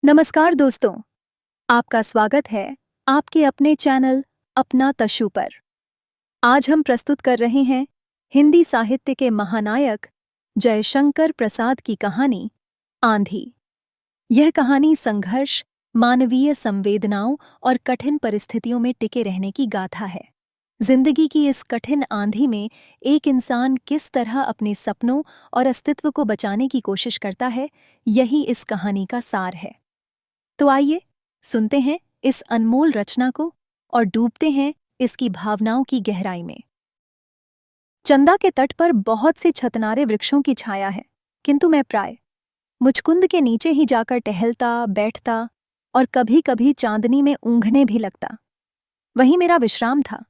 नमस्कार दोस्तों, आपका स्वागत है आपके अपने चैनल अपना तशु पर। आज हम प्रस्तुत कर रहे हैं हिंदी साहित्य के महानायक जयशंकर प्रसाद की कहानी आंधी। यह कहानी संघर्ष, मानवीय संवेदनाओं और कठिन परिस्थितियों में टिके रहने की गाथा है। जिंदगी की इस कठिन आंधी में एक इंसान किस तरह अपने सपनों और अस्तित्व को बचाने की कोशिश करता है, यही इस कहानी का सार है। तो आइए सुनते हैं इस अनमोल रचना को और डूबते हैं इसकी भावनाओं की गहराई में। चंदा के तट पर बहुत से छतनारे वृक्षों की छाया है, किंतु मैं प्राय मुचकुंद के नीचे ही जाकर टहलता, बैठता और कभी-कभी चांदनी में ऊँघने भी लगता। वहीं मेरा विश्राम था।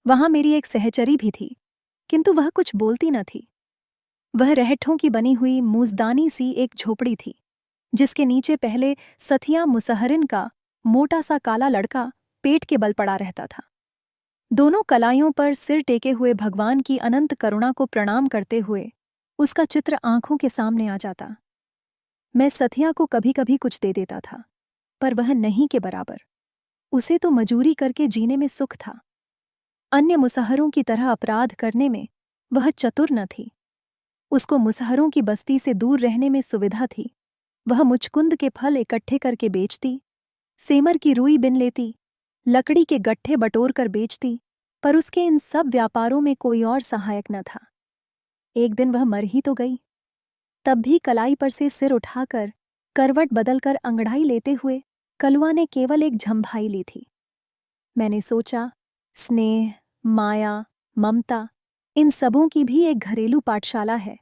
वहां मेरी एक सहचरी भी थी, किंतु वह कुछ बोलती न थी। वह रहठों की बनी हुई मूसदानी सी एक झोपड़ी थी, जिसके नीचे पहले सथिया मुसहरिन का मोटा सा काला लड़का पेट के बल पड़ा रहता था। दोनों कलाइयों पर सिर टेके हुए भगवान की अनंत करुणा को प्रणाम करते हुए उसका चित्र आंखों के सामने आ जाता। मैं सथिया को कभी कभी कुछ दे देता था, पर वह नहीं के बराबर। उसे तो मजूरी करके जीने में सुख था। अन्य मुसहरों की तरह अपराध करने में वह चतुर न थी। उसको मुसहरों की बस्ती से दूर रहने में सुविधा थी। वह मुचकुंद के फल इकट्ठे करके बेचती, सेमर की रुई बिन लेती, लकड़ी के गट्ठे बटोर कर बेचती, पर उसके इन सब व्यापारों में कोई और सहायक न था। एक दिन वह मर ही तो गई। तब भी कलाई पर से सिर उठाकर करवट बदलकर अंगड़ाई लेते हुए कलुआ ने केवल एक झंभाई ली थी। मैंने सोचा, स्नेह, माया, ममता, इन सबों की भी एक घरेलू पाठशाला है,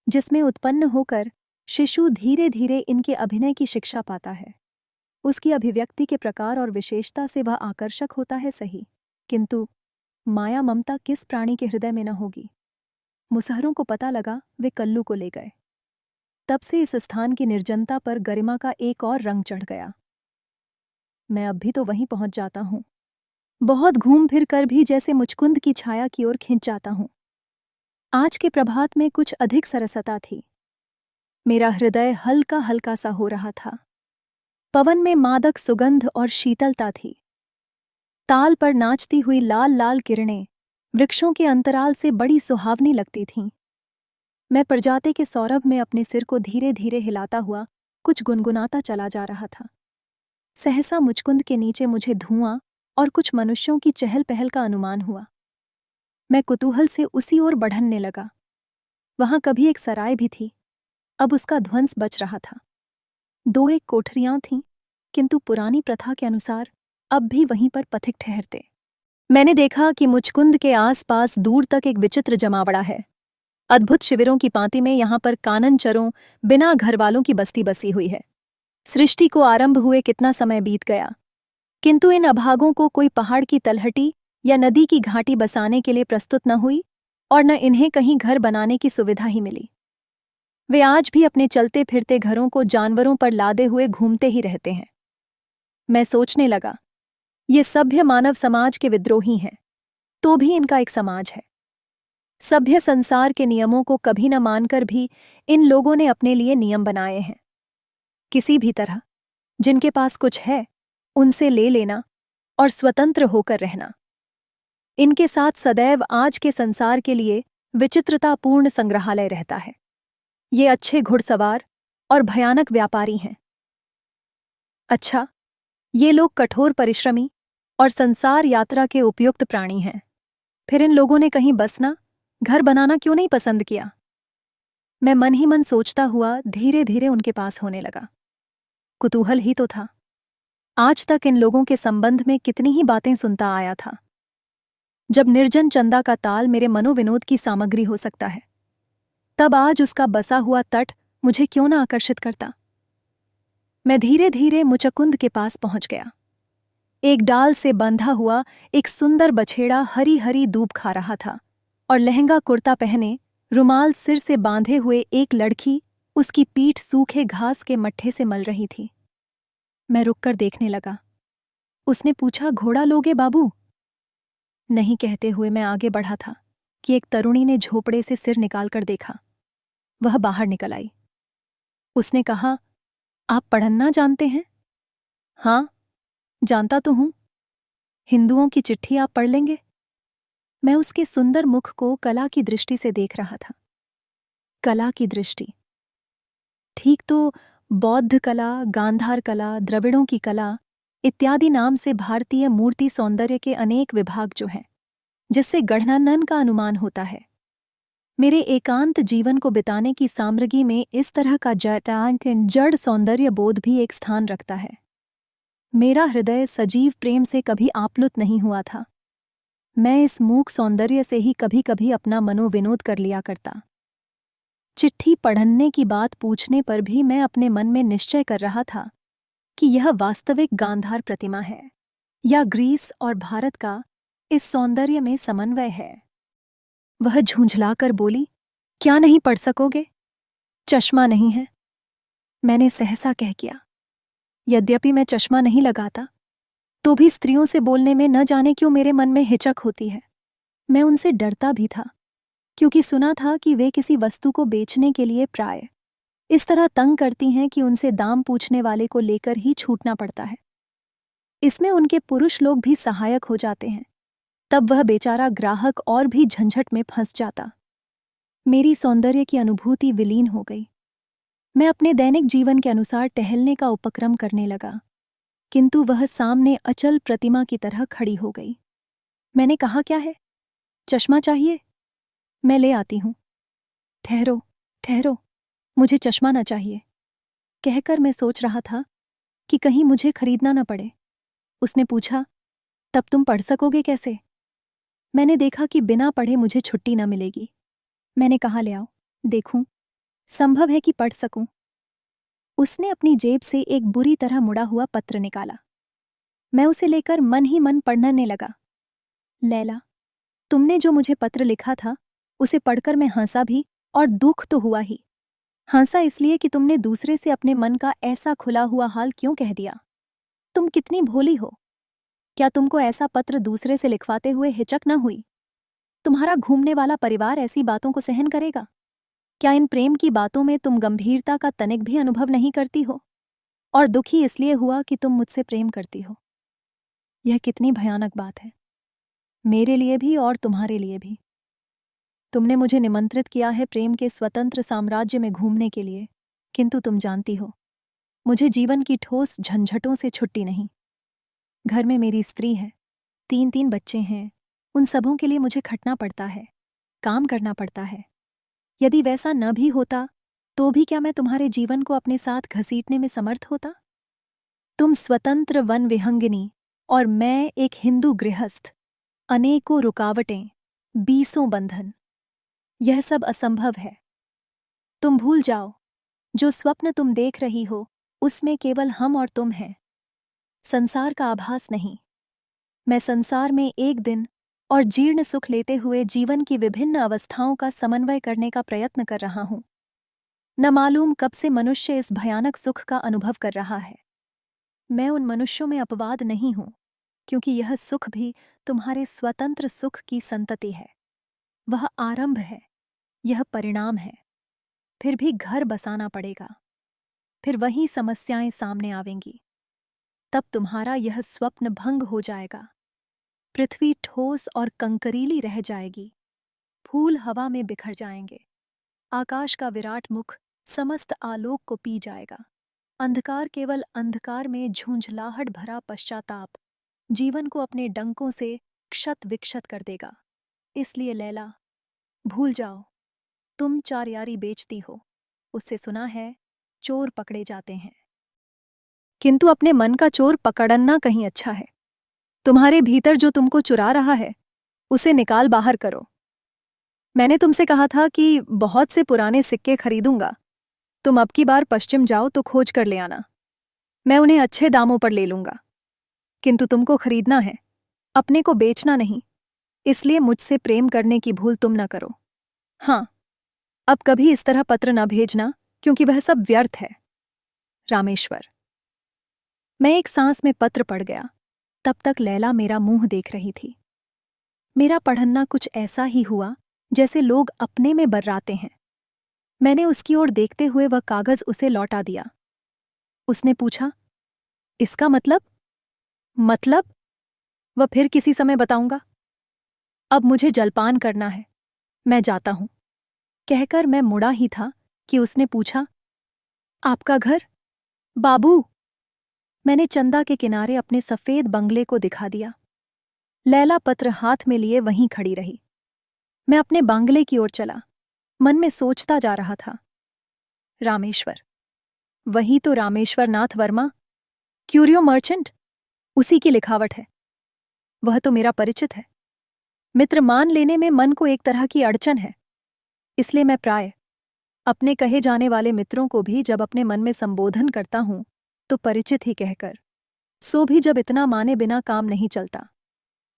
जिसमें उत्पन्न होकर शिशु धीरे धीरे इनके अभिनय की शिक्षा पाता है। उसकी अभिव्यक्ति के प्रकार और विशेषता से वह आकर्षक होता है सही, किंतु माया ममता किस प्राणी के हृदय में न होगी। मुसहरों को पता लगा, वे कल्लू को ले गए। तब से इस स्थान की निर्जनता पर गरिमा का एक और रंग चढ़ गया। मैं अब भी तो वहीं पहुंच जाता हूं। बहुत घूम फिर कर भी जैसे मुचकुंद की छाया की ओर खिंच जाता हूं। आज के प्रभात में कुछ अधिक सरसता थी। मेरा हृदय हल्का हल्का सा हो रहा था। पवन में मादक सुगंध और शीतलता थी। ताल पर नाचती हुई लाल लाल किरणें वृक्षों के अंतराल से बड़ी सुहावनी लगती थीं। मैं प्रजाते के सौरभ में अपने सिर को धीरे धीरे हिलाता हुआ कुछ गुनगुनाता चला जा रहा था। सहसा मुचकुंद के नीचे मुझे धुआं और कुछ मनुष्यों की चहल पहल का अनुमान हुआ। मैं कुतूहल से उसी ओर बढ़ने लगा। वहां कभी एक सराय भी थी, अब उसका ध्वंस बच रहा था। 2-1 कोठरियां थीं, किंतु पुरानी प्रथा के अनुसार अब भी वहीं पर पथिक ठहरते। मैंने देखा कि मुचकुंद के आसपास दूर तक एक विचित्र जमावड़ा है। अद्भुत शिविरों की पांति में यहाँ पर कानन चरों बिना घरवालों की बस्ती बसी हुई है। सृष्टि को आरंभ हुए कितना समय बीत गया, किंतु इन अभागों को कोई पहाड़ की तलहटी या नदी की घाटी बसाने के लिए प्रस्तुत न हुई और न इन्हें कहीं घर बनाने की सुविधा ही मिली। वे आज भी अपने चलते फिरते घरों को जानवरों पर लादे हुए घूमते ही रहते हैं। मैं सोचने लगा, ये सभ्य मानव समाज के विद्रोही हैं, तो भी इनका एक समाज है। सभ्य संसार के नियमों को कभी न मानकर भी इन लोगों ने अपने लिए नियम बनाए हैं। किसी भी तरह जिनके पास कुछ है उनसे ले लेना और स्वतंत्र होकर रहना। इनके साथ सदैव आज के संसार के लिए विचित्रतापूर्ण संग्रहालय रहता है। ये अच्छे घुड़सवार और भयानक व्यापारी हैं। अच्छा, ये लोग कठोर परिश्रमी और संसार यात्रा के उपयुक्त प्राणी हैं। फिर इन लोगों ने कहीं बसना, घर बनाना क्यों नहीं पसंद किया? मैं मन ही मन सोचता हुआ धीरे धीरे उनके पास होने लगा। कुतूहल ही तो था। आज तक इन लोगों के संबंध में कितनी ही बातें सुनता आया था। जब निर्जन चंदा का ताल मेरे मनोविनोद की सामग्री हो सकता है, तब आज उसका बसा हुआ तट मुझे क्यों न आकर्षित करता। मैं धीरे धीरे मुचकुंद के पास पहुंच गया। एक डाल से बंधा हुआ एक सुंदर बछेड़ा हरी हरी दूब खा रहा था और लहंगा कुर्ता पहने, रुमाल सिर से बांधे हुए एक लड़की उसकी पीठ सूखे घास के मट्ठे से मल रही थी। मैं रुककर देखने लगा। उसने पूछा, घोड़ा लोगे बाबू? नहीं कहते हुए मैं आगे बढ़ा था कि एक तरुणी ने झोपड़े से सिर निकालकर देखा। वह बाहर निकल आई। उसने कहा, आप पढ़ना जानते हैं? हाँ, जानता तो हूं। हिंदुओं की चिट्ठी आप पढ़ लेंगे? मैं उसके सुंदर मुख को कला की दृष्टि से देख रहा था। कला की दृष्टि, ठीक तो बौद्ध कला, गांधार कला, द्रविड़ों की कला इत्यादि नाम से भारतीय मूर्ति सौंदर्य के अनेक विभाग जो हैं, जिससे गणनन का अनुमान होता है। मेरे एकांत जीवन को बिताने की सामग्री में इस तरह का जड़ सौंदर्य बोध भी एक स्थान रखता है। मेरा हृदय सजीव प्रेम से कभी आप्लुत नहीं हुआ था। मैं इस मूक सौंदर्य से ही कभी कभी अपना मनोविनोद कर लिया करता। चिट्ठी पढ़ने की बात पूछने पर भी मैं अपने मन में निश्चय कर रहा था कि यह वास्तविक गांधार प्रतिमा है या ग्रीस और भारत का इस सौंदर्य में समन्वय है। वह झुंझलाकर बोली, क्या नहीं पढ़ सकोगे? चश्मा नहीं है, मैंने सहसा कह किया। यद्यपि मैं चश्मा नहीं लगाता, तो भी स्त्रियों से बोलने में न जाने क्यों मेरे मन में हिचक होती है। मैं उनसे डरता भी था, क्योंकि सुना था कि वे किसी वस्तु को बेचने के लिए प्राय इस तरह तंग करती हैं कि उनसे दाम पूछने वाले को लेकर ही छूटना पड़ता है। इसमें उनके पुरुष लोग भी सहायक हो जाते हैं। तब वह बेचारा ग्राहक और भी झंझट में फंस जाता। मेरी सौंदर्य की अनुभूति विलीन हो गई। मैं अपने दैनिक जीवन के अनुसार टहलने का उपक्रम करने लगा, किंतु वह सामने अचल प्रतिमा की तरह खड़ी हो गई। मैंने कहा, क्या है? चश्मा चाहिए? मैं ले आती हूं। ठहरो ठहरो, मुझे चश्मा ना चाहिए, कहकर मैं सोच रहा था कि कहीं मुझे खरीदना न पड़े। उसने पूछा, तब तुम पढ़ सकोगे कैसे? मैंने देखा कि बिना पढ़े मुझे छुट्टी न मिलेगी। मैंने कहा, ले आओ, देखूं, संभव है कि पढ़ सकूं। उसने अपनी जेब से एक बुरी तरह मुड़ा हुआ पत्र निकाला। मैं उसे लेकर मन ही मन पढ़ने लगा। लैला, तुमने जो मुझे पत्र लिखा था, उसे पढ़कर मैं हंसा भी और दुख तो हुआ ही। हंसा इसलिए कि तुमने दूसरे से अपने मन का ऐसा खुला हुआ हाल क्यों कह दिया। तुम कितनी भोली हो। क्या तुमको ऐसा पत्र दूसरे से लिखवाते हुए हिचक न हुई? तुम्हारा घूमने वाला परिवार ऐसी बातों को सहन करेगा? क्या इन प्रेम की बातों में तुम गंभीरता का तनिक भी अनुभव नहीं करती हो? और दुखी इसलिए हुआ कि तुम मुझसे प्रेम करती हो। यह कितनी भयानक बात है, मेरे लिए भी और तुम्हारे लिए भी। तुमने मुझे निमंत्रित किया है प्रेम के स्वतंत्र साम्राज्य में घूमने के लिए, किंतु तुम जानती हो, मुझे जीवन की ठोस झंझटों से छुट्टी नहीं। घर में मेरी स्त्री है, 3 बच्चे हैं, उन सबों के लिए मुझे खटना पड़ता है, काम करना पड़ता है। यदि वैसा न भी होता, तो भी क्या मैं तुम्हारे जीवन को अपने साथ घसीटने में समर्थ होता? तुम स्वतंत्र वन विहंगिनी और मैं एक हिंदू गृहस्थ, अनेकों रुकावटें, 20 बंधन, यह सब असंभव है। तुम भूल जाओ, जो स्वप्न तुम देख रही हो, उसमें केवल हम और तुम हैं, संसार का आभास नहीं। मैं संसार में एक दिन और जीर्ण सुख लेते हुए जीवन की विभिन्न अवस्थाओं का समन्वय करने का प्रयत्न कर रहा हूं। न मालूम कब से मनुष्य इस भयानक सुख का अनुभव कर रहा है। मैं उन मनुष्यों में अपवाद नहीं हूं, क्योंकि यह सुख भी तुम्हारे स्वतंत्र सुख की संतति है। वह आरंभ है, यह परिणाम है। फिर भी घर बसाना पड़ेगा, फिर वही समस्याएं सामने आवेंगी। तब तुम्हारा यह स्वप्न भंग हो जाएगा। पृथ्वी ठोस और कंकरीली रह जाएगी, फूल हवा में बिखर जाएंगे, आकाश का विराट मुख समस्त आलोक को पी जाएगा। अंधकार केवल अंधकार में झुंझलाहट भरा पश्चाताप जीवन को अपने डंकों से क्षत विक्षत कर देगा। इसलिए लैला, भूल जाओ, तुम चारयारी बेचती हो, उससे सुना है चोर पकड़े जाते हैं, किंतु अपने मन का चोर पकड़ना कहीं अच्छा है। तुम्हारे भीतर जो तुमको चुरा रहा है, उसे निकाल बाहर करो। मैंने तुमसे कहा था कि बहुत से पुराने सिक्के खरीदूंगा, तुम अब की बार पश्चिम जाओ तो खोज कर ले आना, मैं उन्हें अच्छे दामों पर ले लूंगा। किंतु तुमको खरीदना है, अपने को बेचना नहीं। इसलिए मुझसे प्रेम करने की भूल तुम न करो। हाँ, अब कभी इस तरह पत्र न भेजना, क्योंकि वह सब व्यर्थ है। रामेश्वर। मैं एक सांस में पत्र पढ़ गया। तब तक लैला मेरा मुंह देख रही थी। मेरा पढ़ना कुछ ऐसा ही हुआ जैसे लोग अपने में बर्राते हैं। मैंने उसकी ओर देखते हुए वह कागज उसे लौटा दिया। उसने पूछा, इसका मतलब वह फिर किसी समय बताऊंगा। अब मुझे जलपान करना है, मैं जाता हूं। कहकर मैं मुड़ा ही था कि उसने पूछा, आपका घर? बाबू, मैंने चंदा के किनारे अपने सफेद बंगले को दिखा दिया। लैला पत्र हाथ में लिए वहीं खड़ी रही। मैं अपने बंगले की ओर चला, मन में सोचता जा रहा था, रामेश्वर, वही तो रामेश्वर नाथ वर्मा, क्यूरियो मर्चेंट, उसी की लिखावट है। वह तो मेरा परिचित है। मित्र मान लेने में मन को एक तरह की अड़चन है, इसलिए मैं प्राय अपने कहे जाने वाले मित्रों को भी जब अपने मन में संबोधन करता हूं तो परिचित ही कहकर, सो भी जब इतना माने बिना काम नहीं चलता।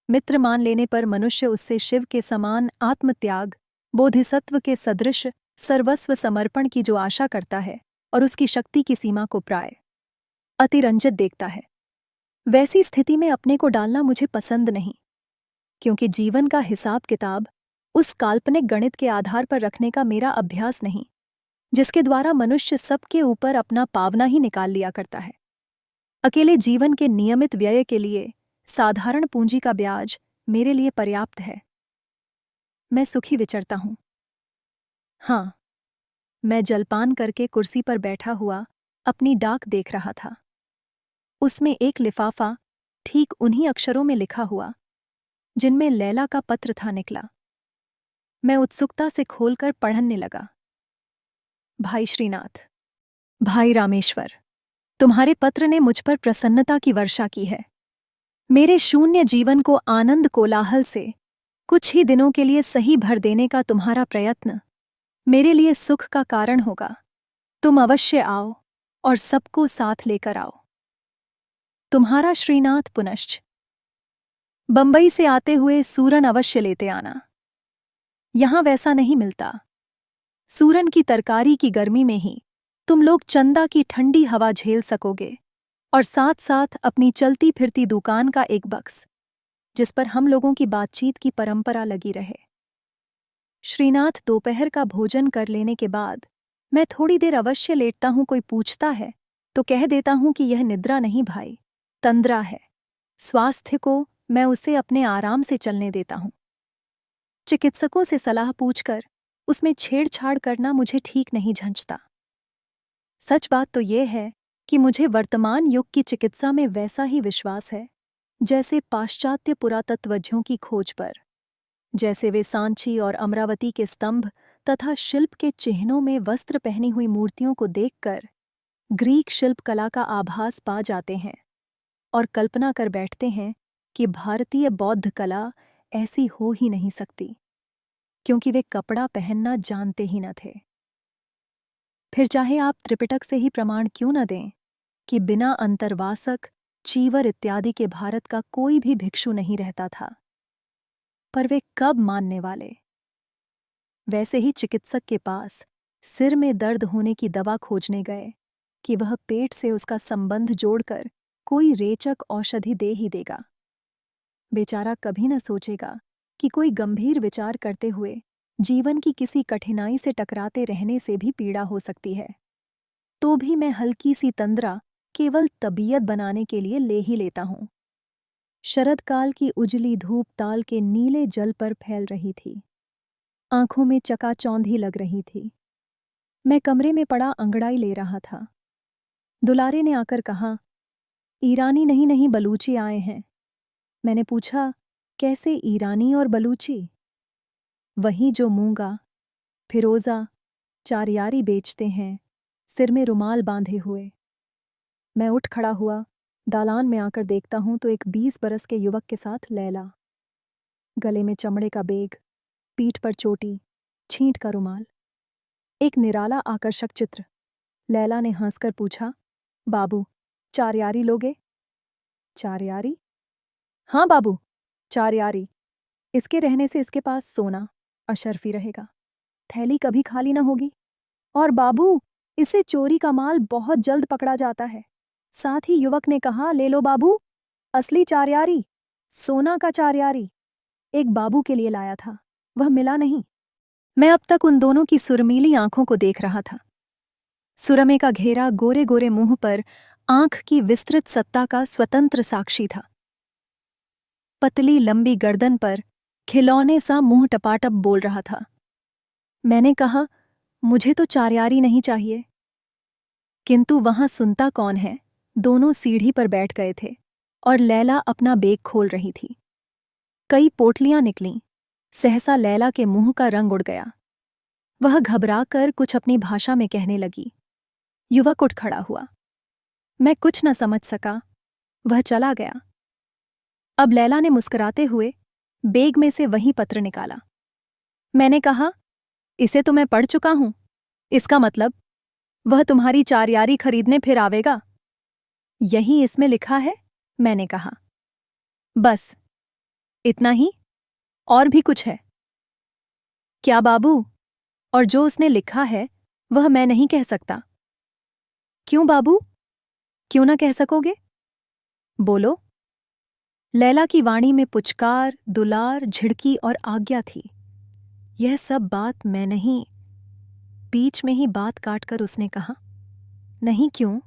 मित्र मान लेने पर मनुष्य उससे शिव के समान आत्मत्याग, बोधिसत्व के सदृश सर्वस्व समर्पण की जो आशा करता है और उसकी शक्ति की सीमा को प्राय अतिरंजित देखता है, वैसी स्थिति में अपने को डालना मुझे पसंद नहीं, क्योंकि जीवन का हिसाब किताब उस काल्पनिक गणित के आधार पर रखने का मेरा अभ्यास नहीं जिसके द्वारा मनुष्य सबके ऊपर अपना पावना ही निकाल लिया करता है। अकेले जीवन के नियमित व्यय के लिए साधारण पूंजी का ब्याज मेरे लिए पर्याप्त है। मैं सुखी विचरता हूं। हाँ, मैं जलपान करके कुर्सी पर बैठा हुआ अपनी डाक देख रहा था। उसमें एक लिफाफा ठीक उन्हीं अक्षरों में लिखा हुआ जिनमें लैला का पत्र था निकला। मैं उत्सुकता से खोलकर पढ़ने लगा। भाई श्रीनाथ, भाई रामेश्वर, तुम्हारे पत्र ने मुझ पर प्रसन्नता की वर्षा की है। मेरे शून्य जीवन को आनंद कोलाहल से कुछ ही दिनों के लिए सही भर देने का तुम्हारा प्रयत्न मेरे लिए सुख का कारण होगा। तुम अवश्य आओ और सबको साथ लेकर आओ। तुम्हारा श्रीनाथ पुनश्च। बंबई से आते हुए सूरन अवश्य लेते आना। यहां वैसा नहीं मिलता। सूरन की तरकारी की गर्मी में ही तुम लोग चंदा की ठंडी हवा झेल सकोगे और साथ साथ अपनी चलती फिरती दुकान का एक बक्स जिस पर हम लोगों की बातचीत की परंपरा लगी रहे। श्रीनाथ दोपहर का भोजन कर लेने के बाद मैं थोड़ी देर अवश्य लेटता हूं। कोई पूछता है तो कह देता हूं कि यह निद्रा नहीं भाई, तंद्रा है। स्वास्थ्य को मैं उसे अपने आराम से चलने देता हूं। चिकित्सकों से सलाह पूछकर उसमें छेड़छाड़ करना मुझे ठीक नहीं झंझता। सच बात तो यह है कि मुझे वर्तमान युग की चिकित्सा में वैसा ही विश्वास है जैसे पाश्चात्य पुरातत्वज्ञों की खोज पर, जैसे वे सांची और अमरावती के स्तंभ तथा शिल्प के चिन्हों में वस्त्र पहनी हुई मूर्तियों को देखकर ग्रीक शिल्प कला का आभास पा जाते हैं और कल्पना कर बैठते हैं कि भारतीय बौद्ध कला ऐसी हो ही नहीं सकती, क्योंकि वे कपड़ा पहनना जानते ही न थे। फिर चाहे आप त्रिपिटक से ही प्रमाण क्यों न दें कि बिना अंतर्वासक, चीवर इत्यादि के भारत का कोई भी भिक्षु नहीं रहता था, पर वे कब मानने वाले। वैसे ही चिकित्सक के पास सिर में दर्द होने की दवा खोजने गए कि वह पेट से उसका संबंध जोड़कर कोई रेचक औषधि दे ही देगा। बेचारा कभी न सोचेगा कि कोई गंभीर विचार करते हुए जीवन की किसी कठिनाई से टकराते रहने से भी पीड़ा हो सकती है, तो भी मैं हल्की सी तंद्रा केवल तबीयत बनाने के लिए ले ही लेता हूं। शरद काल की उजली धूप ताल के नीले जल पर फैल रही थी। आंखों में चकाचौंधी लग रही थी। मैं कमरे में पड़ा अंगड़ाई ले रहा था। दुलारे ने आकर कहा, ईरानी नहीं बलूची आए हैं। मैंने पूछा, कैसे ईरानी और बलूची? वही जो मूंगा, फिरोजा, चारियारी बेचते हैं, सिर में रुमाल बांधे हुए। मैं उठ खड़ा हुआ। दालान में आकर देखता हूं तो एक 20 बरस के युवक के साथ लैला। गले में चमड़े का बेग, पीठ पर चोटी, छींट का रुमाल, एक निराला आकर्षक चित्र। लैला ने हंसकर पूछा, बाबू, चारियारी लोगे? चारियारी? हाँ बाबू, चारियारी। इसके रहने से इसके पास सोना अशर्फी रहेगा, थैली कभी खाली न होगी। और बाबू, इससे चोरी का माल बहुत जल्द पकड़ा जाता है। साथ ही युवक ने कहा, ले लो बाबू, असली चारियारी, सोना का चारियारी। एक बाबू के लिए लाया था, वह मिला नहीं। मैं अब तक उन दोनों की सुरमीली आंखों को देख रहा था। सुरमे का घेरा गोरे गोरे मुंह पर आंख की विस्तृत सत्ता का स्वतंत्र साक्षी था। पतली लंबी गर्दन पर खिलौने सा मुंह टपाटप बोल रहा था। मैंने कहा, मुझे तो चार्यारी नहीं चाहिए। किंतु वहां सुनता कौन है, दोनों सीढ़ी पर बैठ गए थे और लैला अपना बेग खोल रही थी। कई पोटलियां निकलीं। सहसा लैला के मुंह का रंग उड़ गया। वह घबरा कर कुछ अपनी भाषा में कहने लगी। युवक उठ खड़ा हुआ। मैं कुछ न समझ सका। वह चला गया। अब लैला ने मुस्कुराते हुए बेग में से वही पत्र निकाला। मैंने कहा, इसे तो मैं पढ़ चुका हूं। इसका मतलब वह तुम्हारी चारयारी खरीदने फिर आवेगा। यही इसमें लिखा है, मैंने कहा। बस इतना ही? और भी कुछ है क्या बाबू? और जो उसने लिखा है वह मैं नहीं कह सकता। क्यों बाबू, क्यों ना कह सकोगे? बोलो। लैला की वाणी में पुचकार, दुलार, झिड़की और आज्ञा थी। यह सब बात मैं नहीं। बीच में ही बात काटकर उसने कहा, नहीं क्यों?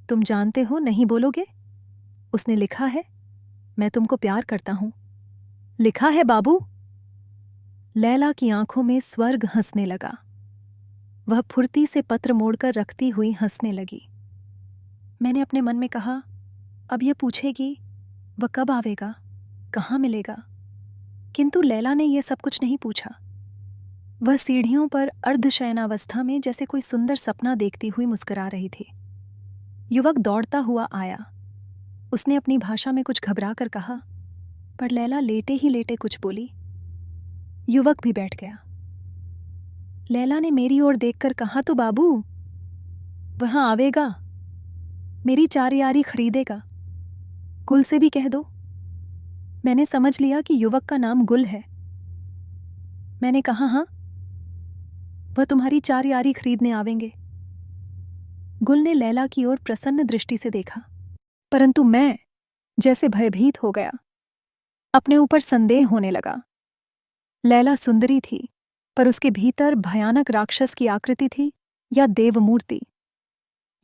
तुम जानते हो नहीं बोलोगे? उसने लिखा है, मैं तुमको प्यार करता हूं। लिखा है बाबू। लैला की आंखों में स्वर्ग हंसने लगा। वह फुर्ती से पत्र मोड़कर रखती हुई हंसने लगी। मैंने अपने मन में कहा, अब यह पूछेगी वह कब आवेगा, कहाँ मिलेगा। किंतु लैला ने यह सब कुछ नहीं पूछा। वह सीढ़ियों पर अर्धशयनावस्था में जैसे कोई सुंदर सपना देखती हुई मुस्कुरा रही थी। युवक दौड़ता हुआ आया। उसने अपनी भाषा में कुछ घबरा कर कहा, पर लैला लेटे ही लेटे कुछ बोली। युवक भी बैठ गया। लैला ने मेरी ओर देखकर कहा, तो बाबू वहां आवेगा, मेरी चारयारी खरीदेगा। गुल से भी कह दो। मैंने समझ लिया कि युवक का नाम गुल है। मैंने कहा, हाँ, वह तुम्हारी चारयारी खरीदने आवेंगे। गुल ने लैला की ओर प्रसन्न दृष्टि से देखा, परंतु मैं जैसे भयभीत हो गया। अपने ऊपर संदेह होने लगा। लैला सुंदरी थी, पर उसके भीतर भयानक राक्षस की आकृति थी या देवमूर्ति।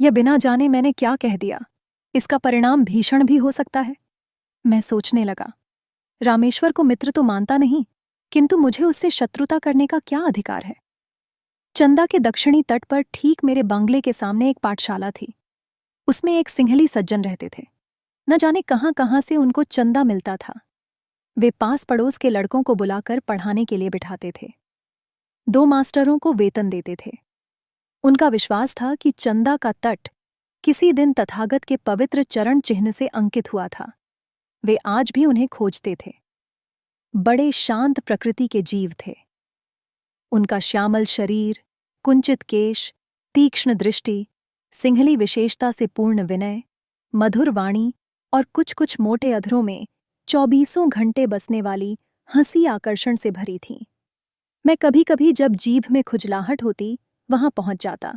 यह बिना जाने मैंने क्या कह दिया, इसका परिणाम भीषण भी हो सकता है। मैं सोचने लगा, रामेश्वर को मित्र तो मानता नहीं, किंतु मुझे उससे शत्रुता करने का क्या अधिकार है। चंदा के दक्षिणी तट पर ठीक मेरे बंगले के सामने एक पाठशाला थी। उसमें एक सिंहली सज्जन रहते थे। न जाने कहाँ कहाँ से उनको चंदा मिलता था। वे पास पड़ोस के लड़कों को बुलाकर पढ़ाने के लिए बिठाते थे। 2 मास्टरों को वेतन देते थे। उनका विश्वास था कि चंदा का तट किसी दिन तथागत के पवित्र चरण चिन्ह से अंकित हुआ था। वे आज भी उन्हें खोजते थे। बड़े शांत प्रकृति के जीव थे। उनका श्यामल शरीर, कुंचित केश, तीक्ष्ण दृष्टि, सिंहली विशेषता से पूर्ण विनय, मधुर वाणी और कुछ कुछ मोटे अधरों में 24 घंटे बसने वाली हंसी आकर्षण से भरी थी। मैं कभी कभी जब जीभ में खुजलाहट होती वहां पहुंच जाता।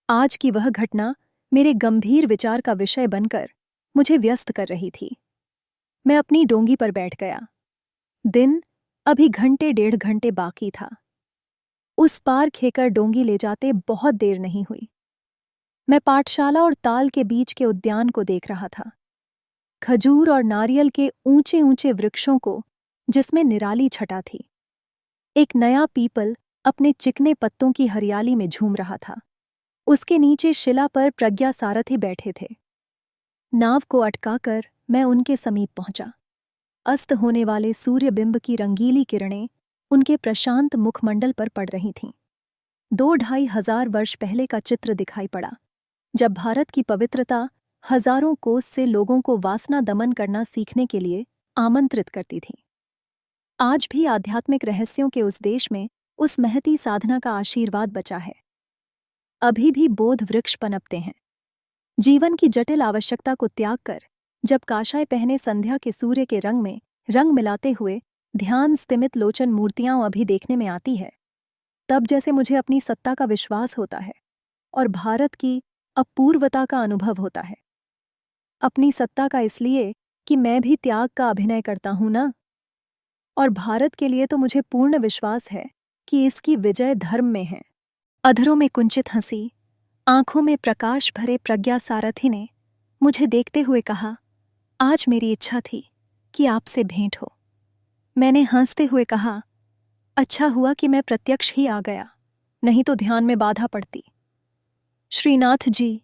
आज की वह घटना मेरे गंभीर विचार का विषय बनकर मुझे व्यस्त कर रही थी। मैं अपनी डोंगी पर बैठ गया। दिन अभी घंटे 1.5 घंटे बाकी था। उस पार खेकर डोंगी ले जाते बहुत देर नहीं हुई। मैं पाठशाला और ताल के बीच के उद्यान को देख रहा था। खजूर और नारियल के ऊंचे ऊंचे वृक्षों को जिसमें निराली छटा थी। एक नया पीपल अपने चिकने पत्तों की हरियाली में झूम रहा था। उसके नीचे शिला पर प्रज्ञा सारथी बैठे थे। नाव को अटकाकर मैं उनके समीप पहुंचा। अस्त होने वाले सूर्यबिंब की रंगीली किरणें उनके प्रशांत मुखमंडल पर पड़ रही थीं। 2-2.5 हजार वर्ष पहले का चित्र दिखाई पड़ा, जब भारत की पवित्रता हजारों कोस से लोगों को वासना दमन करना सीखने के लिए आमंत्रित करती थी। आज भी आध्यात्मिक रहस्यों के उस देश में उस महती साधना का आशीर्वाद बचा है। अभी भी बोध वृक्ष पनपते हैं। जीवन की जटिल आवश्यकता को त्याग कर जब काशाय पहने संध्या के सूर्य के रंग में रंग मिलाते हुए ध्यान स्तिमित लोचन मूर्तियां अभी देखने में आती है, तब जैसे मुझे अपनी सत्ता का विश्वास होता है और भारत की अपूर्वता का अनुभव होता है। अपनी सत्ता का इसलिए कि मैं भी त्याग का अभिनय करता हूं ना, और भारत के लिए तो मुझे पूर्ण विश्वास है कि इसकी विजय धर्म में है। अधरों में कुंचित हंसी, आंखों में प्रकाश भरे प्रज्ञा सारथी ने मुझे देखते हुए कहा, आज मेरी इच्छा थी कि आपसे भेंट हो। मैंने हंसते हुए कहा, अच्छा हुआ कि मैं प्रत्यक्ष ही आ गया, नहीं तो ध्यान में बाधा पड़ती। श्रीनाथ जी,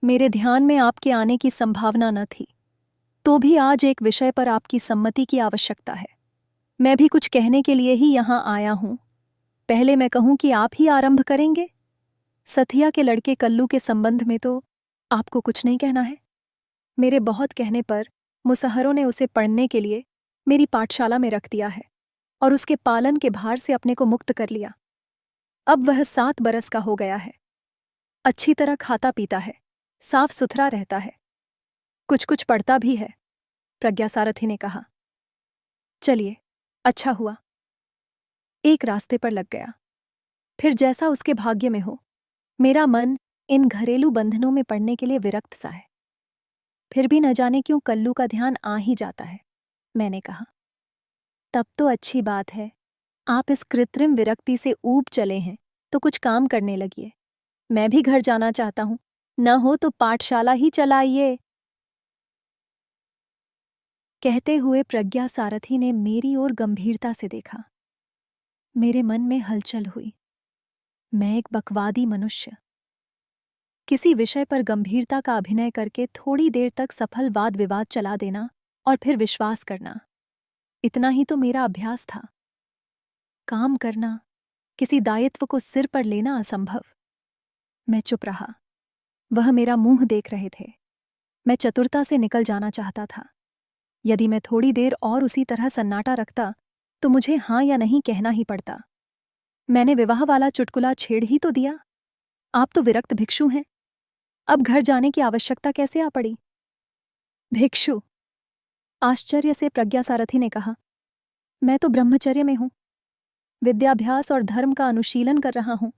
मेरे ध्यान में आपके आने की संभावना न थी, तो भी आज एक विषय पर आपकी सम्मति की आवश्यकता है। मैं भी कुछ कहने के लिए ही यहाँ आया हूं। पहले मैं कहूं कि आप ही आरंभ करेंगे? सथिया के लड़के कल्लू के संबंध में तो आपको कुछ नहीं कहना है। मेरे बहुत कहने पर मुसहरों ने उसे पढ़ने के लिए मेरी पाठशाला में रख दिया है और उसके पालन के भार से अपने को मुक्त कर लिया। अब वह 7 बरस का हो गया है। अच्छी तरह खाता पीता है, साफ सुथरा रहता है, कुछ कुछ पढ़ता भी है। प्रज्ञा सारथी ने कहा, चलिए, अच्छा हुआ, एक रास्ते पर लग गया। फिर जैसा उसके भाग्य में हो, मेरा मन इन घरेलू बंधनों में पड़ने के लिए विरक्त सा है। फिर भी न जाने क्यों कल्लू का ध्यान आ ही जाता है। मैंने कहा, तब तो अच्छी बात है, आप इस कृत्रिम विरक्ति से ऊब चले हैं तो कुछ काम करने लगिए। मैं भी घर जाना चाहता हूं, न हो तो पाठशाला ही चलाइए। कहते हुए प्रज्ञा सारथी ने मेरी ओर गंभीरता से देखा। मेरे मन में हलचल हुई। मैं एक बकवादी मनुष्य, किसी विषय पर गंभीरता का अभिनय करके थोड़ी देर तक सफल वाद विवाद चला देना और फिर विश्वास करना, इतना ही तो मेरा अभ्यास था। काम करना, किसी दायित्व को सिर पर लेना असंभव। मैं चुप रहा। वह मेरा मुंह देख रहे थे। मैं चतुरता से निकल जाना चाहता था। यदि मैं थोड़ी देर और उसी तरह सन्नाटा रखता तो मुझे हाँ या नहीं कहना ही पड़ता। मैंने विवाह वाला चुटकुला छेड़ ही तो दिया। आप तो विरक्त भिक्षु हैं, अब घर जाने की आवश्यकता कैसे आ पड़ी? भिक्षु? आश्चर्य से प्रज्ञा सारथी ने कहा, मैं तो ब्रह्मचर्य में हूं, विद्याभ्यास और धर्म का अनुशीलन कर रहा हूं।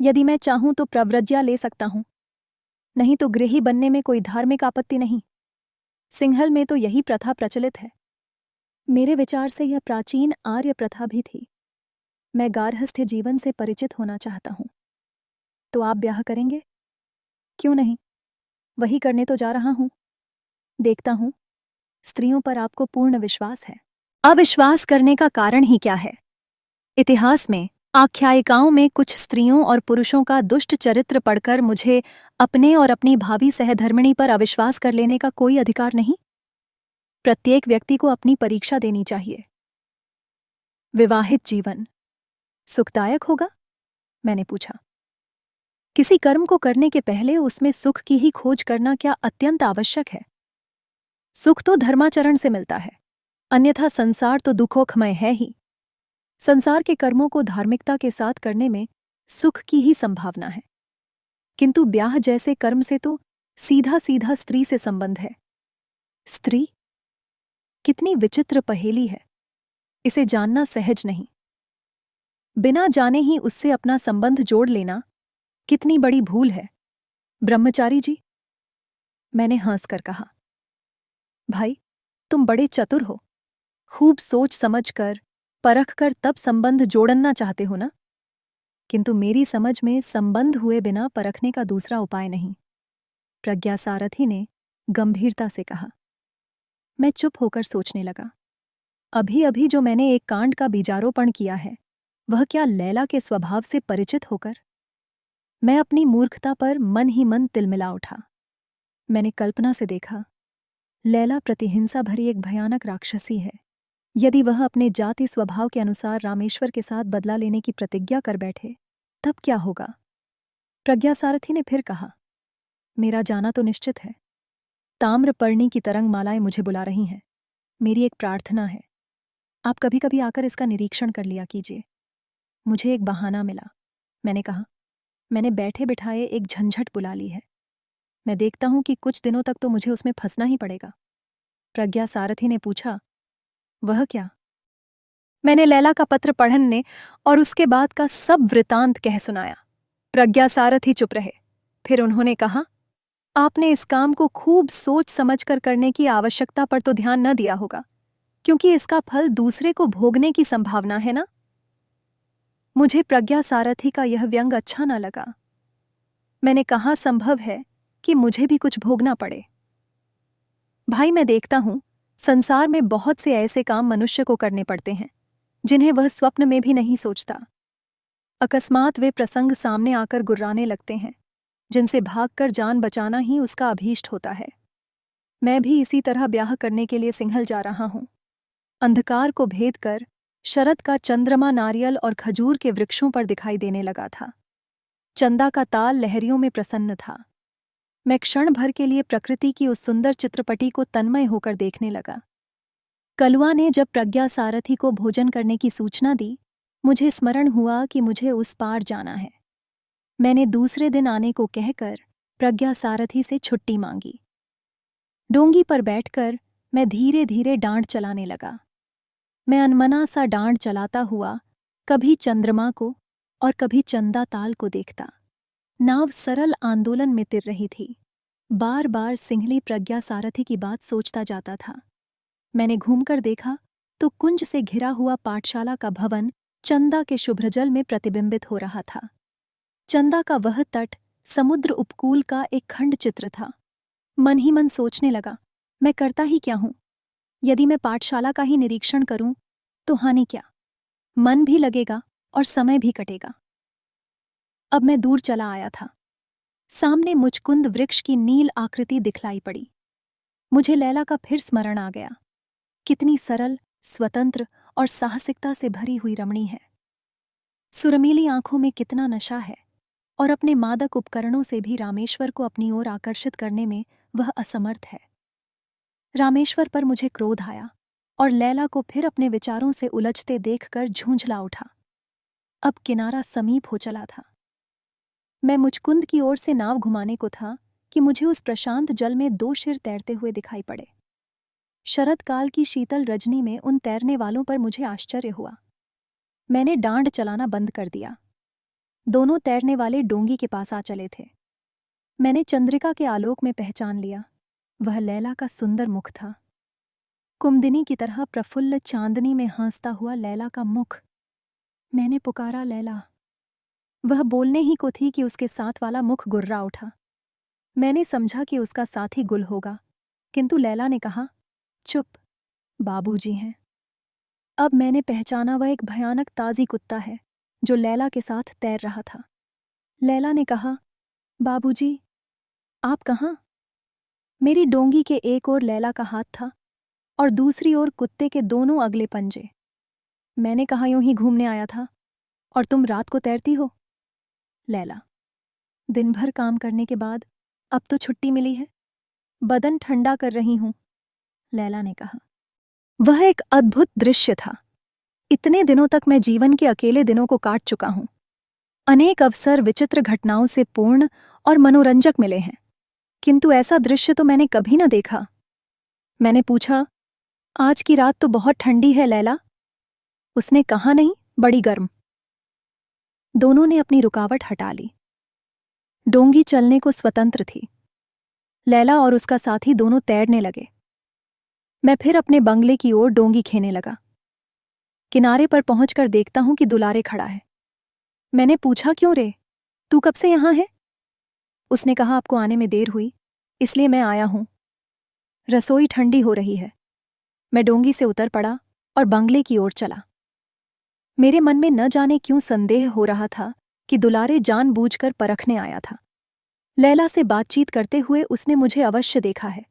यदि मैं चाहूं तो प्रव्रज्या ले सकता हूं, नहीं तो गृही बनने में कोई धार्मिक आपत्ति नहीं। सिंहल में तो यही प्रथा प्रचलित है। मेरे विचार से यह प्राचीन आर्य प्रथा भी थी। मैं गार्हस्थ्य जीवन से परिचित होना चाहता हूं। तो आप ब्याह करेंगे? क्यों नहीं, वही करने तो जा रहा हूं। देखता हूं, स्त्रियों पर आपको पूर्ण विश्वास है। अविश्वास करने का कारण ही क्या है? इतिहास में, आख्यायिकाओं में कुछ स्त्रियों और पुरुषों का दुष्ट चरित्र पढ़कर मुझे अपने और अपनी भावी सहधर्मिणी पर अविश्वास कर लेने का कोई अधिकार नहीं। प्रत्येक व्यक्ति को अपनी परीक्षा देनी चाहिए। विवाहित जीवन सुखदायक होगा? मैंने पूछा। किसी कर्म को करने के पहले उसमें सुख की ही खोज करना क्या अत्यंत आवश्यक है? सुख तो धर्माचरण से मिलता है, अन्यथा संसार तो दुखोखमय है ही। संसार के कर्मों को धार्मिकता के साथ करने में सुख की ही संभावना है, किंतु ब्याह जैसे कर्म से तो सीधा सीधा स्त्री से संबंध है। स्त्री? कितनी विचित्र पहेली है, इसे जानना सहज नहीं। बिना जाने ही उससे अपना संबंध जोड़ लेना कितनी बड़ी भूल है। ब्रह्मचारी जी, मैंने हंसकर कहा, भाई तुम बड़े चतुर हो, खूब सोच समझ कर परख कर तब संबंध जोड़ना चाहते हो ना? किंतु मेरी समझ में संबंध हुए बिना परखने का दूसरा उपाय नहीं। प्रज्ञा सारथी ने गंभीरता से कहा। मैं चुप होकर सोचने लगा। अभी अभी जो मैंने एक कांड का बीजारोपण किया है, वह क्या लैला के स्वभाव से परिचित होकर? मैं अपनी मूर्खता पर मन ही मन तिलमिला उठा। मैंने कल्पना से देखा, लैला प्रतिहिंसा भरी एक भयानक राक्षसी है। यदि वह अपने जाति स्वभाव के अनुसार रामेश्वर के साथ बदला लेने की प्रतिज्ञा कर बैठे, तब क्या होगा? प्रज्ञा सारथी ने फिर कहा, मेरा जाना तो निश्चित है। ताम्रपर्णी की तरंग मालाएं मुझे बुला रही हैं। मेरी एक प्रार्थना है, आप कभी कभी आकर इसका निरीक्षण कर लिया कीजिए। मुझे एक बहाना मिला। मैंने कहा, मैंने बैठे बिठाए एक झंझट बुला ली है। मैं देखता हूं कि कुछ दिनों तक तो मुझे उसमें फंसना ही पड़ेगा। प्रज्ञा सारथी ने पूछा, वह क्या? मैंने लैला का पत्र पढ़ने और उसके बाद का सब वृतांत कह सुनाया। प्रज्ञा सारथी चुप रहे। फिर उन्होंने कहा, आपने इस काम को खूब सोच समझकर करने की आवश्यकता पर तो ध्यान न दिया होगा, क्योंकि इसका फल दूसरे को भोगने की संभावना है ना? मुझे प्रज्ञा सारथी का यह व्यंग अच्छा न लगा। मैंने कहा, संभव है कि मुझे भी कुछ भोगना पड़े। भाई, मैं देखता हूं संसार में बहुत से ऐसे काम मनुष्य को करने पड़ते हैं जिन्हें वह स्वप्न में भी नहीं सोचता। अकस्मात वे प्रसंग सामने आकर गुर्राने लगते हैं जिनसे भागकर जान बचाना ही उसका अभीष्ट होता है। मैं भी इसी तरह ब्याह करने के लिए सिंघल जा रहा हूं। अंधकार को भेद कर शरद का चंद्रमा नारियल और खजूर के वृक्षों पर दिखाई देने लगा था। चंदा का ताल लहरियों में प्रसन्न था। मैं क्षण भर के लिए प्रकृति की उस सुंदर चित्रपटी को तन्मय होकर देखने लगा। कलुआ ने जब प्रज्ञा सारथी को भोजन करने की सूचना दी, मुझे स्मरण हुआ कि मुझे उस पार जाना है। मैंने दूसरे दिन आने को कहकर प्रज्ञा सारथी से छुट्टी मांगी। डोंगी पर बैठकर मैं धीरे धीरे डांड चलाने लगा। मैं अनमना सा डांड चलाता हुआ कभी चंद्रमा को और कभी चंदा ताल को देखता। नाव सरल आंदोलन में तिर रही थी। बार बार सिंहली प्रज्ञा सारथी की बात सोचता जाता था। मैंने घूमकर देखा तो कुंज से घिरा हुआ पाठशाला का भवन चंदा के शुभ्रजल में प्रतिबिंबित हो रहा था। चंदा का वह तट समुद्र उपकूल का एक खंड चित्र था। मन ही मन सोचने लगा, मैं करता ही क्या हूं? यदि मैं पाठशाला का ही निरीक्षण करूं तो हानि क्या? मन भी लगेगा और समय भी कटेगा। अब मैं दूर चला आया था। सामने मुचकुंद वृक्ष की नील आकृति दिखलाई पड़ी। मुझे लैला का फिर स्मरण आ गया। कितनी सरल, स्वतंत्र और साहसिकता से भरी हुई रमणी है। सुरमीली आंखों में कितना नशा है और अपने मादक उपकरणों से भी रामेश्वर को अपनी ओर आकर्षित करने में वह असमर्थ है। रामेश्वर पर मुझे क्रोध आया और लैला को फिर अपने विचारों से उलझते देखकर झूंझला उठा। अब किनारा समीप हो चला था। मैं मुचकुंद की ओर से नाव घुमाने को था कि मुझे उस प्रशांत जल में 2 शिर तैरते हुए दिखाई पड़े। शरद काल की शीतल रजनी में उन तैरने वालों पर मुझे आश्चर्य हुआ। मैंने डांड चलाना बंद कर दिया। दोनों तैरने वाले डोंगी के पास आ चले थे। मैंने चंद्रिका के आलोक में पहचान लिया, वह लैला का सुंदर मुख था। कुमदिनी की तरह प्रफुल्ल चांदनी में हंसता हुआ लैला का मुख। मैंने पुकारा, लैला। वह बोलने ही को थी कि उसके साथ वाला मुख गुर्रा उठा। मैंने समझा कि उसका साथी गुल होगा, किंतु लैला ने कहा, चुप, बाबूजी हैं। अब मैंने पहचाना वह एक भयानक ताजी कुत्ता है जो लैला के साथ तैर रहा था। लैला ने कहा, बाबूजी, आप कहाँ? मेरी डोंगी के एक ओर लैला का हाथ था और दूसरी ओर कुत्ते के दोनों अगले पंजे। मैंने कहा, यूं ही घूमने आया था। और तुम रात को तैरती हो? लैला, दिन भर काम करने के बाद अब तो छुट्टी मिली है, बदन ठंडा कर रही हूं। लैला ने कहा। वह एक अद्भुत दृश्य था। इतने दिनों तक मैं जीवन के अकेले दिनों को काट चुका हूं। अनेक अवसर विचित्र घटनाओं से पूर्ण और मनोरंजक मिले हैं, किंतु ऐसा दृश्य तो मैंने कभी न देखा। मैंने पूछा, आज की रात तो बहुत ठंडी है लैला? उसने कहा, नहीं, बड़ी गर्म। दोनों ने अपनी रुकावट हटा ली। डोंगी चलने को स्वतंत्र थी। लैला और उसका साथी दोनों तैरने लगे। मैं फिर अपने बंगले की ओर डोंगी खेने लगा। किनारे पर पहुंचकर देखता हूं कि दुलारे खड़ा है। मैंने पूछा, क्यों रे, तू कब से यहां है? उसने कहा, आपको आने में देर हुई, इसलिए मैं आया हूं। रसोई ठंडी हो रही है। मैं डोंगी से उतर पड़ा और बंगले की ओर चला। मेरे मन में न जाने क्यों संदेह हो रहा था कि दुलारे जानबूझकर परखने आया था। लैला से बातचीत करते हुए उसने मुझे अवश्य देखा है।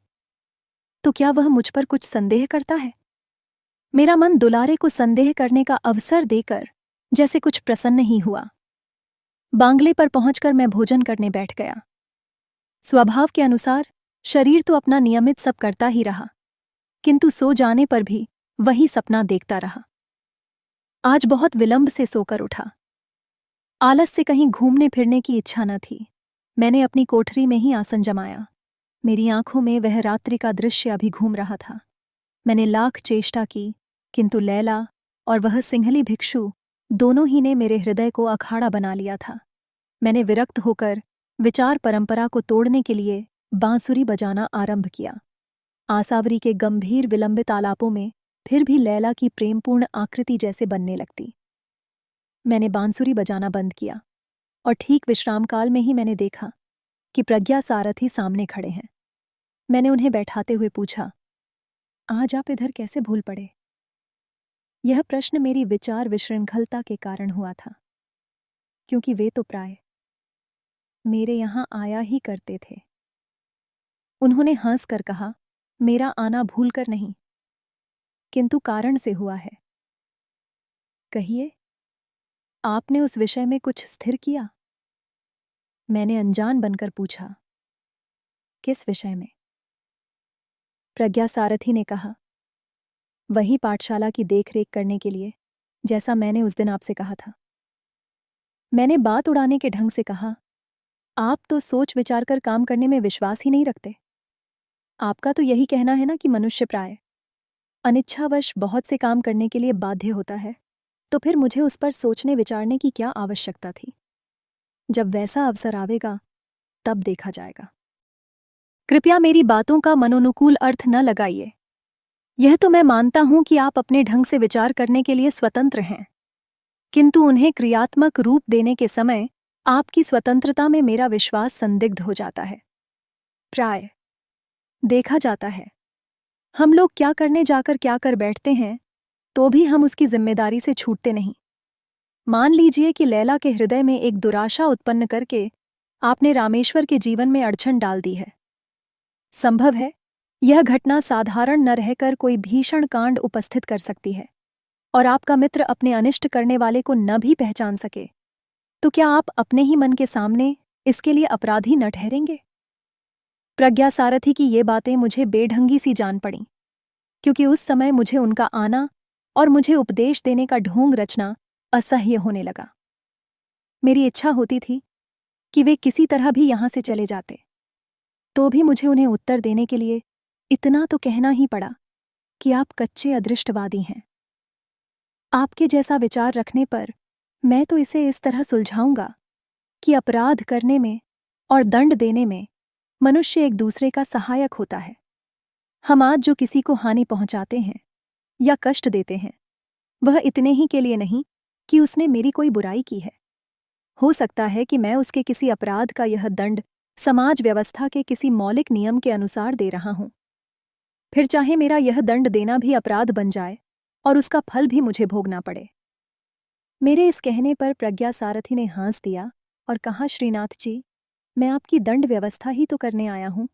तो क्या वह मुझ पर कुछ संदेह करता है? मेरा मन दुलारे को संदेह करने का अवसर देकर जैसे कुछ प्रसन्न ही हुआ। बांग्ले पर पहुंचकर मैं भोजन करने बैठ गया। स्वभाव के अनुसार शरीर तो अपना नियमित सब करता ही रहा, किंतु सो जाने पर भी वही सपना देखता रहा। आज बहुत विलंब से सोकर उठा। आलस से कहीं घूमने फिरने की इच्छा न थी। मैंने अपनी कोठरी में ही आसन जमाया। मेरी आंखों में वह रात्रि का दृश्य अभी घूम रहा था। मैंने लाख चेष्टा की, किंतु लैला और वह सिंहली भिक्षु दोनों ही ने मेरे हृदय को अखाड़ा बना लिया था। मैंने विरक्त होकर विचार परंपरा को तोड़ने के लिए बांसुरी बजाना आरंभ किया। आसावरी के गंभीर विलंबित आलापों में फिर भी लैला की प्रेमपूर्ण आकृति जैसे बनने लगती। मैंने बांसुरी बजाना बंद किया और ठीक विश्राम काल में ही मैंने देखा कि प्रज्ञा सारथी सामने खड़े हैं। मैंने उन्हें बैठाते हुए पूछा, आज आप इधर कैसे भूल पड़े? यह प्रश्न मेरी विचार विशृंखलता के कारण हुआ था, क्योंकि वे तो प्राय मेरे यहाँ आया ही करते थे। उन्होंने हंसकर कहा, मेरा आना भूल कर नहीं, किंतु कारण से हुआ है। कहिए, आपने उस विषय में कुछ स्थिर किया? मैंने अनजान बनकर पूछा, किस विषय में? प्रज्ञा सारथी ने कहा, वही पाठशाला की देखरेख करने के लिए, जैसा मैंने उस दिन आपसे कहा था। मैंने बात उड़ाने के ढंग से कहा, आप तो सोच विचार कर काम करने में विश्वास ही नहीं रखते। आपका तो यही कहना है ना कि मनुष्य प्राय अनिच्छावश बहुत से काम करने के लिए बाध्य होता है, तो फिर मुझे उस पर सोचने विचारने की क्या आवश्यकता थी? जब वैसा अवसर आवेगा तब देखा जाएगा। कृपया मेरी बातों का मनोनुकूल अर्थ न लगाइए। यह तो मैं मानता हूं कि आप अपने ढंग से विचार करने के लिए स्वतंत्र हैं, किंतु उन्हें क्रियात्मक रूप देने के समय आपकी स्वतंत्रता में मेरा विश्वास संदिग्ध हो जाता है। प्राय देखा जाता है, हम लोग क्या करने जाकर क्या कर बैठते हैं, तो भी हम उसकी जिम्मेदारी से छूटते नहीं। मान लीजिए कि लैला के हृदय में एक दुराशा उत्पन्न करके आपने रामेश्वर के जीवन में अड़चन डाल दी है। संभव है यह घटना साधारण न रहकर कोई भीषण कांड उपस्थित कर सकती है, और आपका मित्र अपने अनिष्ट करने वाले को न भी पहचान सके, तो क्या आप अपने ही मन के सामने इसके लिए अपराधी न ठहरेंगे? प्रज्ञा सारथी की ये बातें मुझे बेढंगी सी जान पड़ीं, क्योंकि उस समय मुझे उनका आना और मुझे उपदेश देने का ढोंग रचना असह्य होने लगा। मेरी इच्छा होती थी कि वे किसी तरह भी यहां से चले जाते, तो भी मुझे उन्हें उत्तर देने के लिए इतना तो कहना ही पड़ा कि आप कच्चे अदृष्टवादी हैं। आपके जैसा विचार रखने पर मैं तो इसे इस तरह सुलझाऊंगा कि अपराध करने में और दंड देने में मनुष्य एक दूसरे का सहायक होता है। हम आज जो किसी को हानि पहुंचाते हैं या कष्ट देते हैं, वह इतने ही के लिए नहीं कि उसने मेरी कोई बुराई की है। हो सकता है कि मैं उसके किसी अपराध का यह दंड समाज व्यवस्था के किसी मौलिक नियम के अनुसार दे रहा हूं। फिर चाहे मेरा यह दंड देना भी अपराध बन जाए और उसका फल भी मुझे भोगना पड़े। मेरे इस कहने पर प्रज्ञा सारथी ने हंस दिया और कहा, श्रीनाथ जी, मैं आपकी दंड व्यवस्था ही तो करने आया हूं।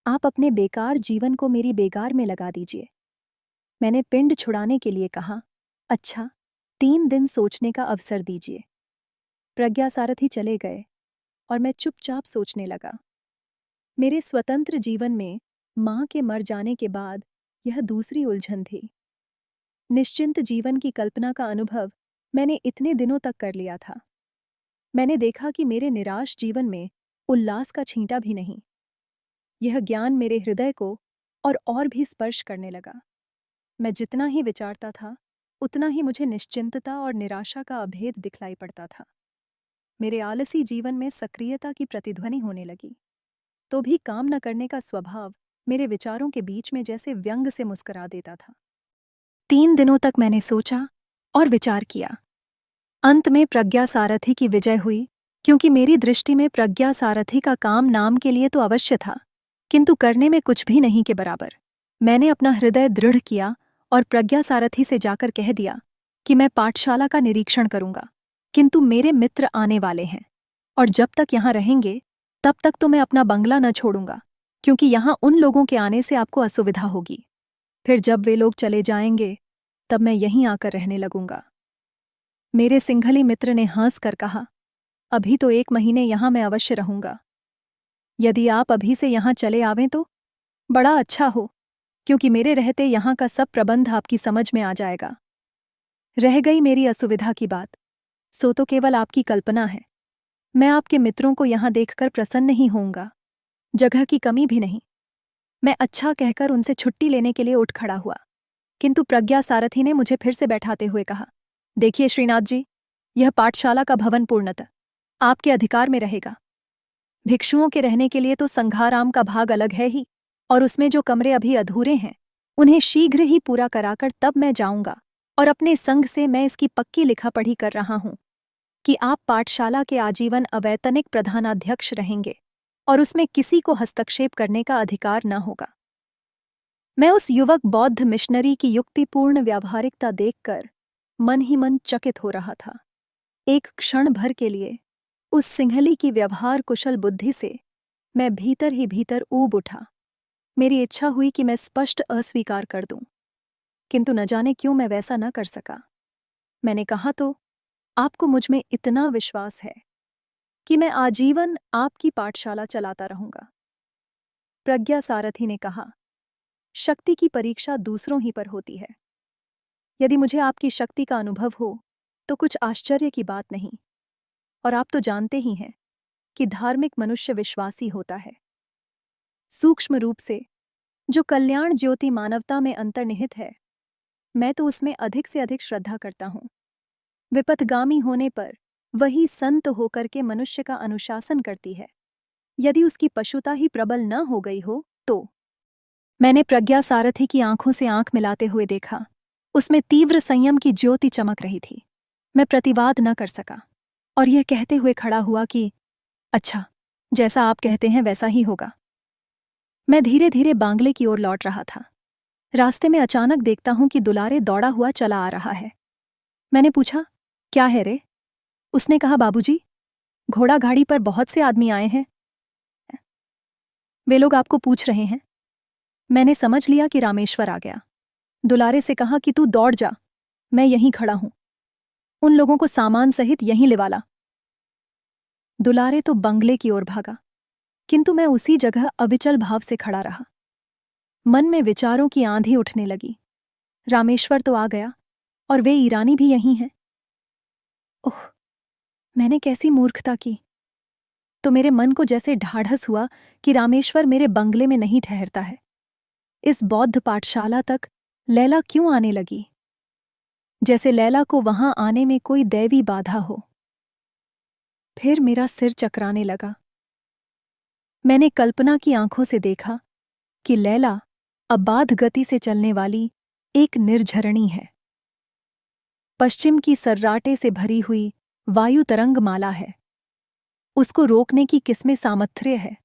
आप अपने बेकार जीवन को मेरी बेगार में लगा दीजिए। मैंने पिंड छुड़ाने के लिए कहा, अच्छा, 3 दिन सोचने का अवसर दीजिए। प्रज्ञा सारथी चले गए और मैं चुपचाप सोचने लगा। मेरे स्वतंत्र जीवन में मां के मर जाने के बाद यह दूसरी उलझन थी। निश्चिंत जीवन की कल्पना का अनुभव मैंने इतने दिनों तक कर लिया था। मैंने देखा कि मेरे निराश जीवन में उल्लास का छींटा भी नहीं। यह ज्ञान मेरे हृदय को और भी स्पर्श करने लगा। मैं जितना ही विचारता था, उतना ही मुझे निश्चिंतता और निराशा का अभेद दिखलाई पड़ता था। मेरे आलसी जीवन में सक्रियता की प्रतिध्वनि होने लगी, तो भी काम न करने का स्वभाव मेरे विचारों के बीच में जैसे व्यंग से मुस्कुरा देता था। 3 दिनों तक मैंने सोचा और विचार किया। अंत में प्रज्ञा सारथी की विजय हुई, क्योंकि मेरी दृष्टि में प्रज्ञा सारथी का काम नाम के लिए तो अवश्य था, किंतु करने में कुछ भी नहीं के बराबर। मैंने अपना हृदय दृढ़ किया और प्रज्ञा सारथी से जाकर कह दिया कि मैं पाठशाला का निरीक्षण करूंगा, किंतु मेरे मित्र आने वाले हैं, और जब तक यहाँ रहेंगे तब तक तो मैं अपना बंगला न छोड़ूंगा, क्योंकि यहाँ उन लोगों के आने से आपको असुविधा होगी। फिर जब वे लोग चले जाएंगे तब मैं यहीं आकर रहने लगूंगा। मेरे सिंघली मित्र ने हंस कर कहा, अभी तो 1 महीने यहाँ मैं अवश्य रहूंगा। यदि आप अभी से यहाँ चले आवें तो बड़ा अच्छा हो, क्योंकि मेरे रहते यहाँ का सब प्रबंध आपकी समझ में आ जाएगा। रह गई मेरी असुविधा की बात, सो तो केवल आपकी कल्पना है। मैं आपके मित्रों को यहाँ देखकर प्रसन्न ही होऊंगा, जगह की कमी भी नहीं। मैं अच्छा कहकर उनसे छुट्टी लेने के लिए उठ खड़ा हुआ, किंतु प्रज्ञा सारथी ने मुझे फिर से बैठाते हुए कहा, देखिए श्रीनाथ जी, यह पाठशाला का भवन पूर्णतः आपके अधिकार में रहेगा। भिक्षुओं के रहने के लिए तो संघाराम का भाग अलग है ही, और उसमें जो कमरे अभी अधूरे हैं उन्हें शीघ्र ही पूरा कराकर तब मैं जाऊंगा, और अपने संघ से मैं इसकी पक्की लिखापढ़ी कर रहा हूं कि आप पाठशाला के आजीवन अवैतनिक प्रधानाध्यक्ष रहेंगे। और उसमें किसी को हस्तक्षेप करने का अधिकार न होगा। मैं उस युवक बौद्ध मिशनरी की युक्तिपूर्ण व्यावहारिकता देखकर मन ही मन चकित हो रहा था। एक क्षण भर के लिए उस सिंहली की व्यवहार कुशल बुद्धि से मैं भीतर ही भीतर ऊब उठा। मेरी इच्छा हुई कि मैं स्पष्ट अस्वीकार कर दूं, किंतु न जाने क्यों मैं वैसा न कर सका। मैंने कहा, तो आपको मुझ में इतना विश्वास है कि मैं आजीवन आपकी पाठशाला चलाता रहूंगा। प्रज्ञा सारथी ने कहा, शक्ति की परीक्षा दूसरों ही पर होती है। यदि मुझे आपकी शक्ति का अनुभव हो तो कुछ आश्चर्य की बात नहीं, और आप तो जानते ही हैं कि धार्मिक मनुष्य विश्वासी होता है। सूक्ष्म रूप से जो कल्याण ज्योति मानवता में अंतर्निहित है, मैं तो उसमें अधिक से अधिक श्रद्धा करता हूं। विपथगामी होने पर वही संत होकर के मनुष्य का अनुशासन करती है। यदि उसकी पशुता ही प्रबल न हो गई हो तो। मैंने प्रज्ञा सारथी की आंखों से आंख मिलाते हुए देखा। उसमें तीव्र संयम की ज्योति चमक रही थी। मैं प्रतिवाद न कर सका और यह कहते हुए खड़ा हुआ कि अच्छा, जैसा आप कहते हैं वैसा ही होगा। मैं धीरे धीरे बांग्ले की ओर लौट रहा था। रास्ते में अचानक देखता हूं कि दुलारे दौड़ा हुआ चला आ रहा है। मैंने पूछा, क्या है रे? उसने कहा, बाबूजी, घोड़ा गाड़ी पर बहुत से आदमी आए हैं। वे लोग आपको पूछ रहे हैं। मैंने समझ लिया कि रामेश्वर आ गया। दुलारे से कहा कि तू दौड़ जा, मैं यहीं खड़ा हूं। उन लोगों को सामान सहित यहीं ले वाला। दुलारे तो बंगले की ओर भागा, किंतु मैं उसी जगह अविचल भाव से खड़ा रहा। मन में विचारों की आंधी उठने लगी। रामेश्वर तो आ गया और वे ईरानी भी यहीं हैं। ओह, मैंने कैसी मूर्खता की। तो मेरे मन को जैसे ढाढ़स हुआ कि रामेश्वर मेरे बंगले में नहीं ठहरता है। इस बौद्ध पाठशाला तक लैला क्यों आने लगी? जैसे लैला को वहां आने में कोई दैवी बाधा हो। फिर मेरा सिर चकराने लगा। मैंने कल्पना की आंखों से देखा कि लैला अबाध गति से चलने वाली एक निर्झरणी है। पश्चिम की सर्राटे से भरी हुई वायु तरंगमाला है। उसको रोकने की किसमें सामर्थ्य है?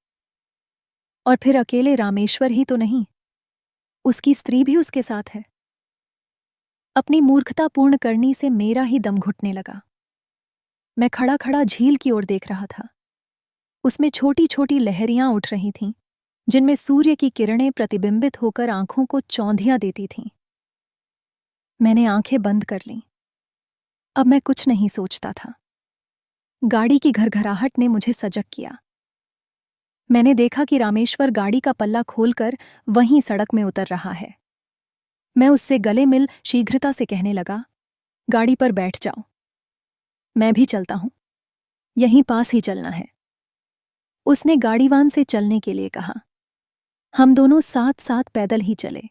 और फिर अकेले रामेश्वर ही तो नहीं, उसकी स्त्री भी उसके साथ है। अपनी मूर्खता पूर्ण करनी से मेरा ही दम घुटने लगा। मैं खड़ा खड़ा झील की ओर देख रहा था। उसमें छोटी छोटी लहरियां उठ रही थीं, जिनमें सूर्य की किरणें प्रतिबिंबित होकर आंखों को चौंधियां देती थीं। मैंने आंखें बंद कर लीं। अब मैं कुछ नहीं सोचता था। गाड़ी की घरघराहट ने मुझे सजग किया। मैंने देखा कि रामेश्वर गाड़ी का पल्ला खोलकर वहीं सड़क में उतर रहा है। मैं उससे गले मिल शीघ्रता से कहने लगा, गाड़ी पर बैठ जाओ, मैं भी चलता हूं, यहीं पास ही चलना है। उसने गाड़ीवान से चलने के लिए कहा। हम दोनों साथ साथ पैदल ही चले।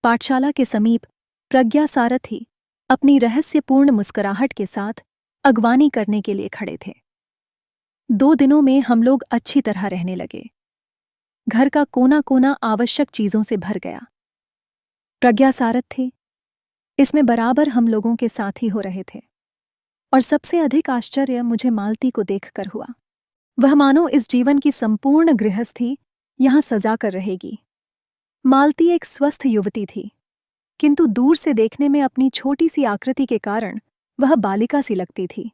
पाठशाला के समीप प्रज्ञा सारथी अपनी रहस्यपूर्ण मुस्कुराहट के साथ अगवानी करने के लिए खड़े थे। 2 दिनों में हम लोग अच्छी तरह रहने लगे। घर का कोना कोना आवश्यक चीजों से भर गया। प्रज्ञा सारथ थे, इसमें बराबर हम लोगों के साथ ही हो रहे थे। और सबसे अधिक आश्चर्य मुझे मालती को देखकर हुआ। वह मानो इस जीवन की संपूर्ण गृहस्थी यहां सजा कर रहेगी। मालती एक स्वस्थ युवती थी, किंतु दूर से देखने में अपनी छोटी सी आकृति के कारण वह बालिका सी लगती थी।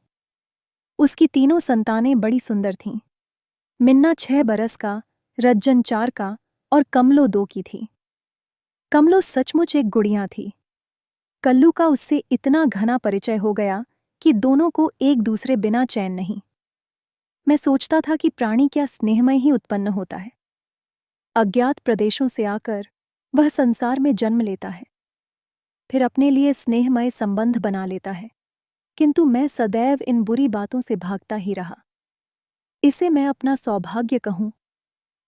उसकी तीनों संतानें बड़ी सुंदर थीं। मिन्ना 6 बरस का, रज्जन 4 का और कमलो 2 की थी। कमलो सचमुच एक गुड़िया थी। कल्लू का उससे इतना घना परिचय हो गया कि दोनों को एक दूसरे बिना चैन नहीं। मैं सोचता था कि प्राणी क्या स्नेहमय ही उत्पन्न होता है। अज्ञात प्रदेशों से आकर वह संसार में जन्म लेता है, फिर अपने लिए स्नेहमय संबंध बना लेता है, किंतु मैं सदैव इन बुरी बातों से भागता ही रहा। इसे मैं अपना सौभाग्य कहूं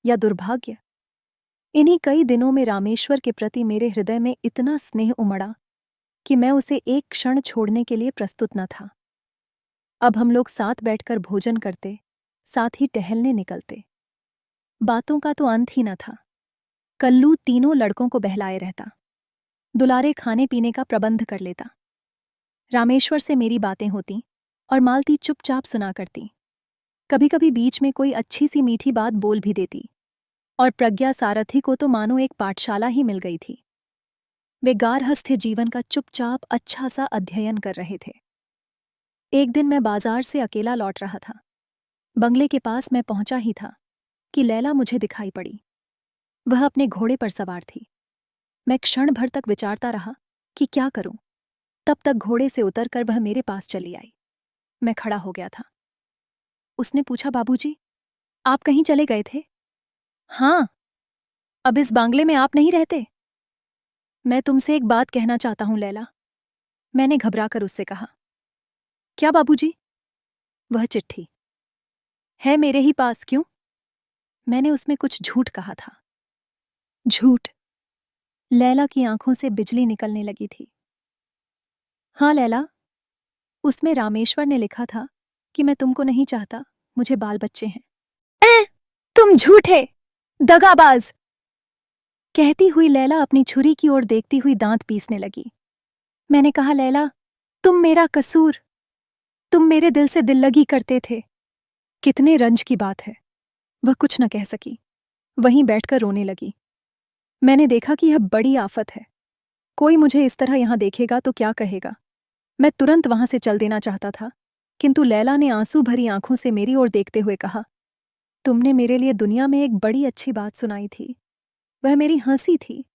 या दुर्भाग्य। इन्हीं कई दिनों में रामेश्वर के प्रति मेरे हृदय में इतना स्नेह उमड़ा कि मैं उसे एक क्षण छोड़ने के लिए प्रस्तुत न था। अब हम लोग साथ बैठकर भोजन करते, साथ ही टहलने निकलते। बातों का तो अंत ही न था। कल्लू तीनों लड़कों को बहलाए रहता, दुलारे खाने पीने का प्रबंध कर लेता। रामेश्वर से मेरी बातें होती और मालती चुपचाप सुना करती। कभी कभी बीच में कोई अच्छी सी मीठी बात बोल भी देती। और प्रज्ञा सारथी को तो मानो एक पाठशाला ही मिल गई थी। वे गारहस्थ जीवन का चुपचाप अच्छा सा अध्ययन कर रहे थे। एक दिन मैं बाजार से अकेला लौट रहा था। बंगले के पास मैं पहुंचा ही था कि लैला मुझे दिखाई पड़ी। वह अपने घोड़े पर सवार थी। मैं क्षण भर तक विचारता रहा कि क्या करूं। तब तक घोड़े से उतरकर वह मेरे पास चली आई। मैं खड़ा हो गया था। उसने पूछा, बाबूजी, आप कहीं चले गए थे? हाँ। अब इस बांग्ले में आप नहीं रहते? मैं तुमसे एक बात कहना चाहता हूं लैला, मैंने घबराकर उससे कहा। क्या बाबूजी? वह चिट्ठी है मेरे ही पास, क्यों? मैंने उसमें कुछ झूठ कहा था। झूठ? लैला की आंखों से बिजली निकलने लगी थी। हाँ लैला, उसमें रामेश्वर ने लिखा था कि मैं तुमको नहीं चाहता, मुझे बाल बच्चे हैं। तुम झूठे, दगाबाज! कहती हुई लैला अपनी छुरी की ओर देखती हुई दांत पीसने लगी। मैंने कहा, लैला, तुम मेरा कसूर, तुम मेरे दिल से दिल लगी करते थे। कितने रंज की बात है। वह कुछ न कह सकी, वहीं बैठकर रोने लगी। मैंने देखा कि यह बड़ी आफत है। कोई मुझे इस तरह यहां देखेगा तो क्या कहेगा। मैं तुरंत वहां से चल देना चाहता था, किंतु लैला ने आंसू भरी आंखों से मेरी ओर देखते हुए कहा, तुमने मेरे लिए दुनिया में एक बड़ी अच्छी बात सुनाई थी। वह मेरी हंसी थी।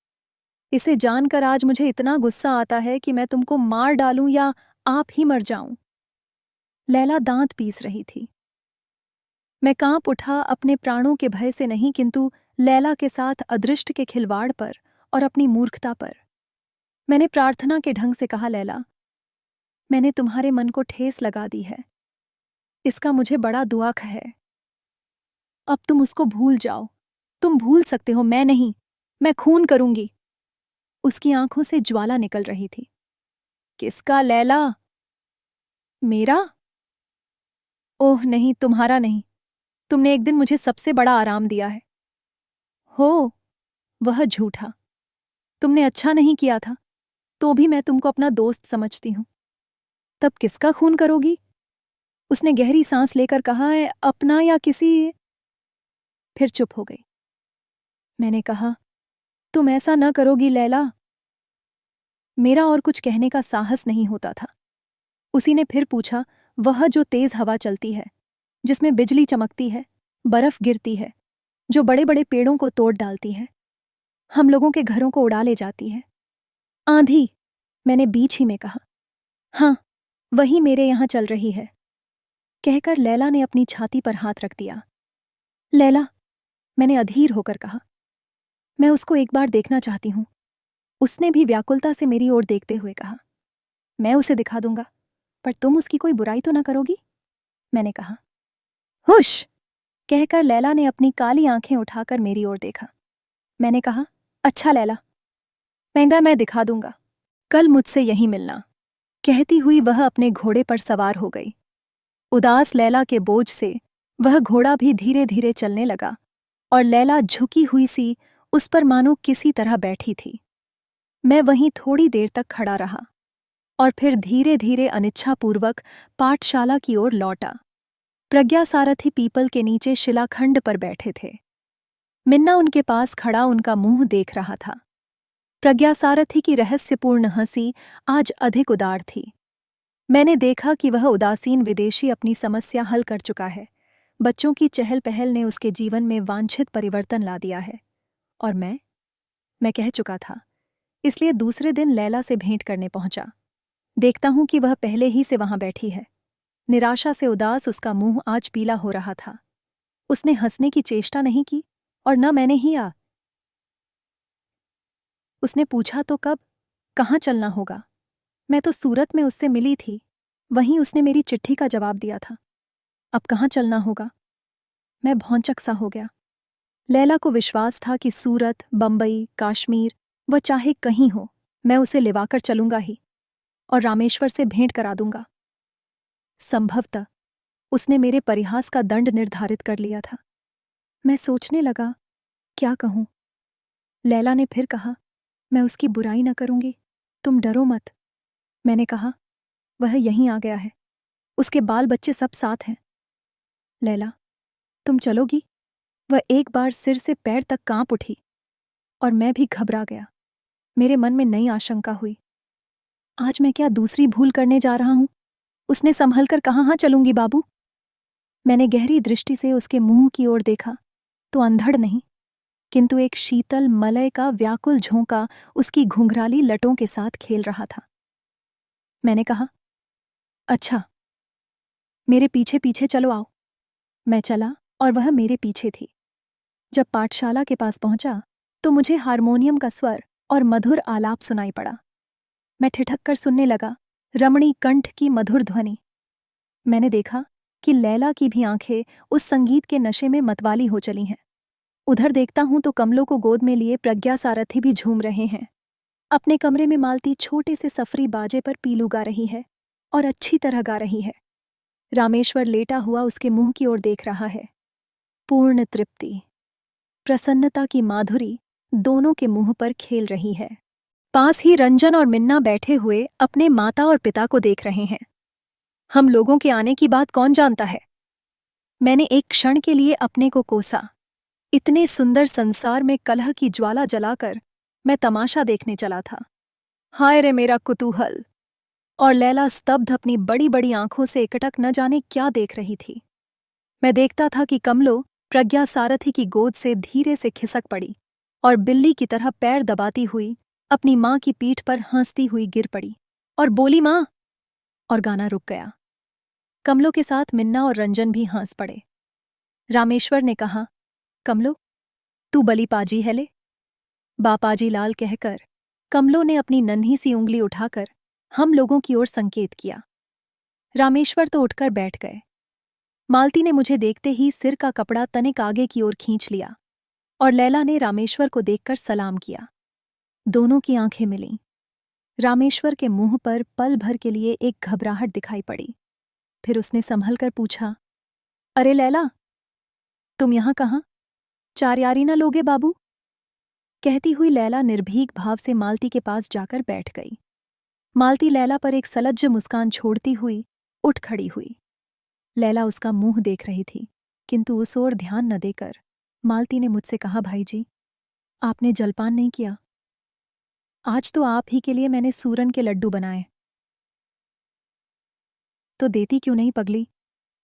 इसे जानकर आज मुझे इतना गुस्सा आता है कि मैं तुमको मार डालूं या आप ही मर जाऊं। लैला दांत पीस रही थी। मैं कांप उठा, अपने प्राणों के भय से नहीं किंतु लैला के साथ अदृष्ट के खिलवाड़ पर और अपनी मूर्खता पर। मैंने प्रार्थना के ढंग से कहा, लैला, मैंने तुम्हारे मन को ठेस लगा दी है। इसका मुझे बड़ा दुख है। अब तुम उसको भूल जाओ। तुम भूल सकते हो, मैं नहीं। मैं खून करूंगी। उसकी आंखों से ज्वाला निकल रही थी। किसका लैला? मेरा? ओह नहीं, तुम्हारा नहीं। तुमने एक दिन मुझे सबसे बड़ा आराम दिया है। हो, वह झूठा। तुमने अच्छा नहीं किया था, तो भी मैं तुमको अपना दोस्त समझती हूं। तब किसका खून करोगी? उसने गहरी सांस लेकर कहा, है अपना या किसी। फिर चुप हो गई। मैंने कहा, तुम ऐसा न करोगी लैला। मेरा और कुछ कहने का साहस नहीं होता था। उसी ने फिर पूछा, वह जो तेज हवा चलती है, जिसमें बिजली चमकती है, बर्फ गिरती है, जो बड़े बड़े पेड़ों को तोड़ डालती है, हम लोगों के घरों को उड़ा ले जाती है। आंधी, मैंने बीच ही में कहा। हाँ, वही मेरे यहां चल रही है। कहकर लैला ने अपनी छाती पर हाथ रख दिया। लैला, मैंने अधीर होकर कहा, मैं उसको एक बार देखना चाहती हूं। उसने भी व्याकुलता से मेरी ओर देखते हुए कहा, मैं उसे दिखा दूंगा, पर तुम उसकी कोई बुराई तो न करोगी? मैंने कहा। हुश! कहकर लैला ने अपनी काली आंखें उठाकर मेरी ओर देखा। मैंने कहा, अच्छा लैला, महंगा मैं दिखा दूंगा। कल मुझसे यहीं मिलना। कहती हुई वह अपने घोड़े पर सवार हो गई। उदास लैला के बोझ से वह घोड़ा भी धीरे धीरे चलने लगा और लैला झुकी हुई सी उस पर मानो किसी तरह बैठी थी। मैं वहीं थोड़ी देर तक खड़ा रहा और फिर धीरे धीरे अनिच्छापूर्वक पाठशाला की ओर लौटा। प्रज्ञा सारथी पीपल के नीचे शिलाखंड पर बैठे थे। मिन्ना उनके पास खड़ा उनका मुंह देख रहा था। प्रज्ञा सारथी की रहस्यपूर्ण हंसी आज अधिक उदार थी। मैंने देखा कि वह उदासीन विदेशी अपनी समस्या हल कर चुका है। बच्चों की चहल पहल ने उसके जीवन में वांछित परिवर्तन ला दिया है। और मैं कह चुका था, इसलिए दूसरे दिन लैला से भेंट करने पहुंचा। देखता हूं कि वह पहले ही से वहां बैठी है। निराशा से उदास उसका मुंह आज पीला हो रहा था। उसने हंसने की चेष्टा नहीं की और न मैंने ही उसने पूछा, तो कब, कहाँ चलना होगा? मैं तो सूरत में उससे मिली थी, वहीं उसने मेरी चिट्ठी का जवाब दिया था। अब कहाँ चलना होगा? मैं भौंचक सा हो गया। लैला को विश्वास था कि सूरत, बंबई, कश्मीर, वह चाहे कहीं हो, मैं उसे लिवाकर चलूंगा ही और रामेश्वर से भेंट करा दूंगा। संभवतः उसने मेरे परिहास का दंड निर्धारित कर लिया था। मैं सोचने लगा, क्या कहूं? लैला ने फिर कहा, मैं उसकी बुराई न करूंगी, तुम डरो मत। मैंने कहा, वह यहीं आ गया है, उसके बाल बच्चे सब साथ हैं। लैला, तुम चलोगी? वह एक बार सिर से पैर तक कांप उठी और मैं भी घबरा गया। मेरे मन में नई आशंका हुई। आज मैं क्या दूसरी भूल करने जा रहा हूं? उसने संभल कर कहा, हाँ चलूंगी बाबू। मैंने गहरी दृष्टि से उसके मुंह की ओर देखा तो अंधड़ नहीं, किंतु एक शीतल मलय का व्याकुल झोंका उसकी घुंघराली लटों के साथ खेल रहा था। मैंने कहा, अच्छा, मेरे पीछे पीछे चलो आओ। मैं चला और वह मेरे पीछे थी। जब पाठशाला के पास पहुंचा तो मुझे हारमोनियम का स्वर और मधुर आलाप सुनाई पड़ा। मैं ठिठक कर सुनने लगा रमणी कंठ की मधुर ध्वनि। मैंने देखा कि लैला की भी आंखें उस संगीत के नशे में मतवाली हो चली हैं। उधर देखता हूं तो कमलों को गोद में लिए प्रज्ञा सारथी भी झूम रहे हैं। अपने कमरे में मालती छोटे से सफरी बाजे पर पीलू गा रही है और अच्छी तरह गा रही है। रामेश्वर लेटा हुआ उसके मुंह की ओर देख रहा है। पूर्ण तृप्ति, प्रसन्नता की माधुरी दोनों के मुंह पर खेल रही है। पास ही रंजन और मिन्ना बैठे हुए अपने माता और पिता को देख रहे हैं। हम लोगों के आने की बात कौन जानता है? मैंने एक क्षण के लिए अपने को कोसा। इतने सुंदर संसार में कलह की ज्वाला जलाकर मैं तमाशा देखने चला था। हाय रे मेरा कुतूहल! और लैला स्तब्ध अपनी बड़ी बड़ी आंखों से एकटक न जाने क्या देख रही थी। मैं देखता था कि कमलो प्रज्ञा सारथी की गोद से धीरे से खिसक पड़ी और बिल्ली की तरह पैर दबाती हुई अपनी मां की पीठ पर हंसती हुई गिर पड़ी और बोली, मां! और गाना रुक गया। कमलो के साथ मिन्ना और रंजन भी हंस पड़े। रामेश्वर ने कहा, कमलो, तू बली पाजी है ले। बापाजी लाल कहकर कमलो ने अपनी नन्ही सी उंगली उठाकर हम लोगों की ओर संकेत किया। रामेश्वर तो उठकर बैठ गए। मालती ने मुझे देखते ही सिर का कपड़ा तनिक आगे की ओर खींच लिया और लैला ने रामेश्वर को देखकर सलाम किया। दोनों की आंखें मिलीं। रामेश्वर के मुंह पर पल भर के लिए एक घबराहट दिखाई पड़ी। फिर उसने संभल कर पूछा, अरे लैला, तुम यहां कहाँ? चार यारी न लोगे बाबू? कहती हुई लैला निर्भीक भाव से मालती के पास जाकर बैठ गई। मालती लैला पर एक सलज्ज मुस्कान छोड़ती हुई उठ खड़ी हुई। लैला उसका मुंह देख रही थी, किंतु उस ओर ध्यान न देकर मालती ने मुझसे कहा, भाई जी, आपने जलपान नहीं किया? आज तो आप ही के लिए मैंने सूरन के लड्डू बनाए। तो देती क्यों नहीं पगली?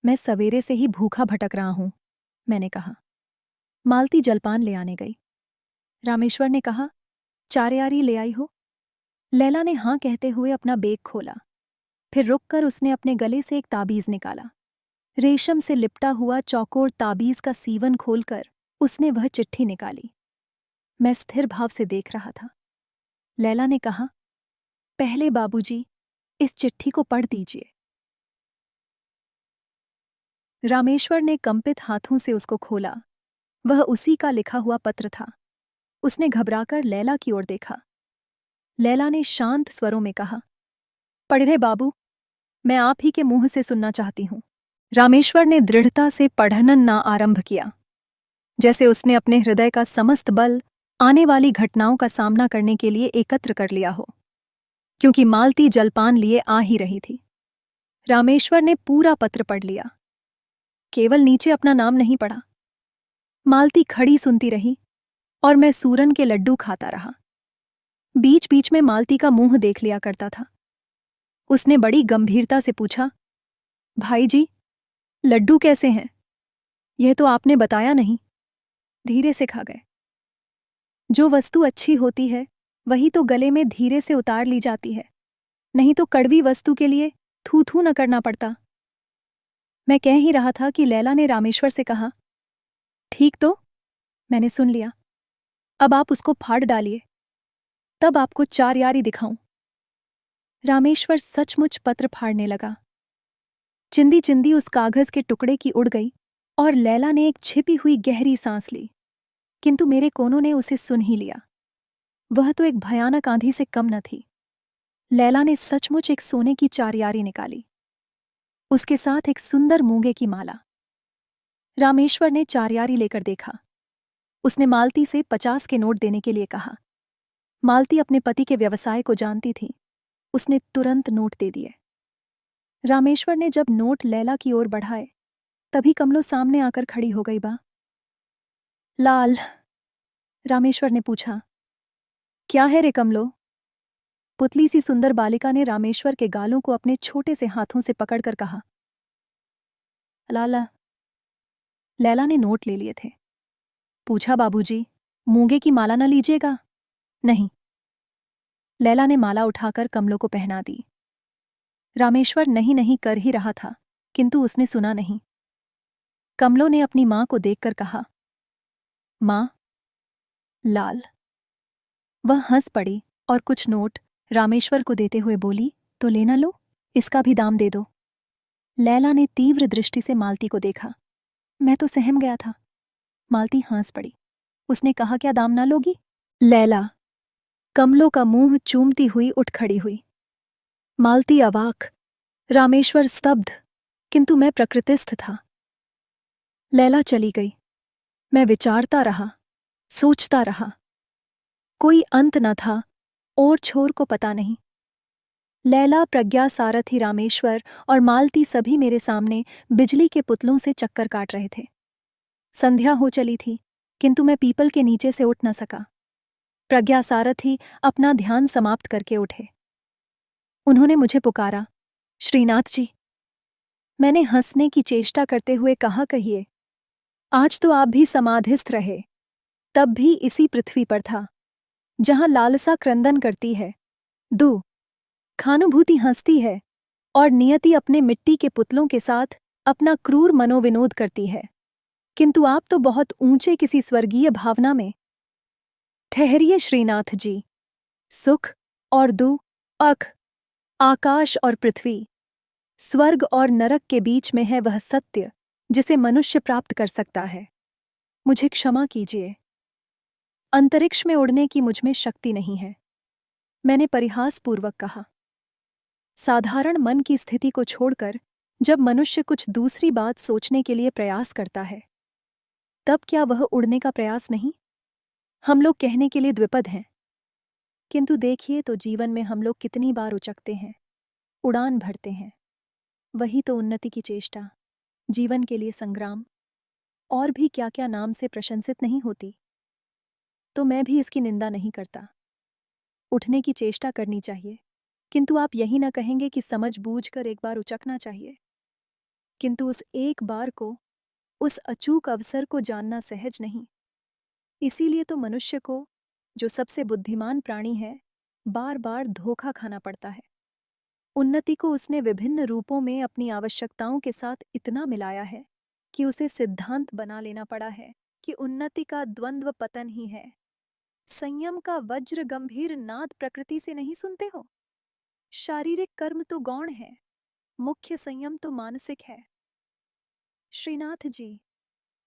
मैं सवेरे से ही भूखा भटक रहा हूं, मैंने कहा। मालती जलपान ले आने गई। रामेश्वर ने कहा, चार यारी ले आई हो? लैला ने हां कहते हुए अपना बेग खोला। फिर रुककर उसने अपने गले से एक ताबीज निकाला। रेशम से लिपटा हुआ चौकोर ताबीज का सीवन खोलकर उसने वह चिट्ठी निकाली। मैं स्थिर भाव से देख रहा था। लैला ने कहा, पहले बाबूजी, इस चिट्ठी को पढ़ दीजिए। रामेश्वर ने कंपित हाथों से उसको खोला। वह उसी का लिखा हुआ पत्र था। उसने घबराकर लैला की ओर देखा। लैला ने शांत स्वरों में कहा, पढ़ रहे बाबू, मैं आप ही के मुंह से सुनना चाहती हूं। रामेश्वर ने दृढ़ता से पढ़नन ना आरंभ किया, जैसे उसने अपने हृदय का समस्त बल आने वाली घटनाओं का सामना करने के लिए एकत्र कर लिया हो, क्योंकि मालती जलपान लिए आ ही रही थी। रामेश्वर ने पूरा पत्र पढ़ लिया, केवल नीचे अपना नाम नहीं पढ़ा। मालती खड़ी सुनती रही और मैं सूरन के लड्डू खाता रहा। बीच बीच में मालती का मुंह देख लिया करता था। उसने बड़ी गंभीरता से पूछा, भाई जी, लड्डू कैसे हैं? यह तो आपने बताया नहीं। धीरे से खा गए। जो वस्तु अच्छी होती है वही तो गले में धीरे से उतार ली जाती है, नहीं तो कड़वी वस्तु के लिए थू थू न करना पड़ता। मैं कह ही रहा था कि लैला ने रामेश्वर से कहा, ठीक तो? मैंने सुन लिया। अब आप उसको फाड़ डालिए, तब आपको चार यारी दिखाऊं। रामेश्वर सचमुच पत्र फाड़ने लगा। चिंदी चिंदी उस कागज के टुकड़े की उड़ गई और लैला ने एक छिपी हुई गहरी सांस ली, किंतु मेरे कोनों ने उसे सुन ही लिया। वह तो एक भयानक आंधी से कम न थी। लैला ने सचमुच एक सोने की चार यारी निकाली, उसके साथ एक सुंदर मूंगे की माला। रामेश्वर ने चार यारी लेकर देखा। उसने मालती से 50 के नोट देने के लिए कहा। मालती अपने पति के व्यवसाय को जानती थी। उसने तुरंत नोट दे दिए। रामेश्वर ने जब नोट लैला की ओर बढ़ाए तभी कमलो सामने आकर खड़ी हो गई। बा लाल, रामेश्वर ने पूछा। क्या है रे कमलो? पुतली सी सुंदर बालिका ने रामेश्वर के गालों को अपने छोटे से हाथों से पकड़कर कहा। लाला। लैला ने नोट ले लिए थे। पूछा, बाबूजी, मूंगे की माला न लीजिएगा? नहीं। लैला ने माला उठाकर कमलो को पहना दी। रामेश्वर नहीं नहीं कर ही रहा था, किंतु उसने सुना नहीं। कमलो ने अपनी मां को देखकर कहा, मां। लाल। वह हंस पड़ी और कुछ नोट रामेश्वर को देते हुए बोली, तो लेना लो, इसका भी दाम दे दो। लैला ने तीव्र दृष्टि से मालती को देखा। मैं तो सहम गया था। मालती हंस पड़ी। उसने कहा, क्या दाम ना लोगी? लैला कमलो का मुंह चूमती हुई उठ खड़ी हुई। मालती अवाक, रामेश्वर स्तब्ध, किंतु मैं प्रकृतिस्थ था। लैला चली गई। मैं विचारता रहा, सोचता रहा। कोई अंत न था और छोर को पता नहीं। लैला, प्रज्ञा, सारथी, रामेश्वर और मालती सभी मेरे सामने बिजली के पुतलों से चक्कर काट रहे थे। संध्या हो चली थी, किंतु मैं पीपल के नीचे से उठ न सका। प्रज्ञा, सारथी अपना ध्यान समाप्त करके उठे। उन्होंने मुझे पुकारा, श्रीनाथ जी। मैंने हंसने की चेष्टा करते हुए कहा, कहिए। आज तो आप भी समाधिस्थ रहे, तब भी इसी पृथ्वी पर था, जहां लालसा क्रंदन करती है, दू खानुभूति हंसती है और नियति अपने मिट्टी के पुतलों के साथ अपना क्रूर मनोविनोद करती है। किंतु आप तो बहुत ऊंचे किसी स्वर्गीय भावना में। ठहरिए श्रीनाथ जी। सुख और दु, अख, आकाश और पृथ्वी, स्वर्ग और नरक के बीच में है वह सत्य जिसे मनुष्य प्राप्त कर सकता है। मुझे क्षमा कीजिए। अंतरिक्ष में उड़ने की मुझमें शक्ति नहीं है, मैंने परिहासपूर्वक कहा। साधारण मन की स्थिति को छोड़कर जब मनुष्य कुछ दूसरी बात सोचने के लिए प्रयास करता है, तब क्या वह उड़ने का प्रयास नहीं? हम लोग कहने के लिए द्विपद हैं, किंतु देखिए तो जीवन में हम लोग कितनी बार उचकते हैं, उड़ान भरते हैं। वही तो उन्नति की चेष्टा, जीवन के लिए संग्राम, और भी क्या क्या नाम से प्रशंसित नहीं होती। तो मैं भी इसकी निंदा नहीं करता। उठने की चेष्टा करनी चाहिए, किंतु आप यही न कहेंगे कि समझ बूझकर एक बार उचकना चाहिए। किंतु उस एक बार को, उस अचूक अवसर को जानना सहज नहीं। इसीलिए तो मनुष्य को, जो सबसे बुद्धिमान प्राणी है, बार बार धोखा खाना पड़ता है। उन्नति को उसने विभिन्न रूपों में अपनी आवश्यकताओं के साथ इतना मिलाया है कि उसे सिद्धांत बना लेना पड़ा है कि उन्नति का द्वंद्व पतन ही है। संयम का वज्र गंभीर नाद प्रकृति से नहीं सुनते हो? शारीरिक कर्म तो गौण है, मुख्य संयम तो मानसिक है। श्रीनाथ जी,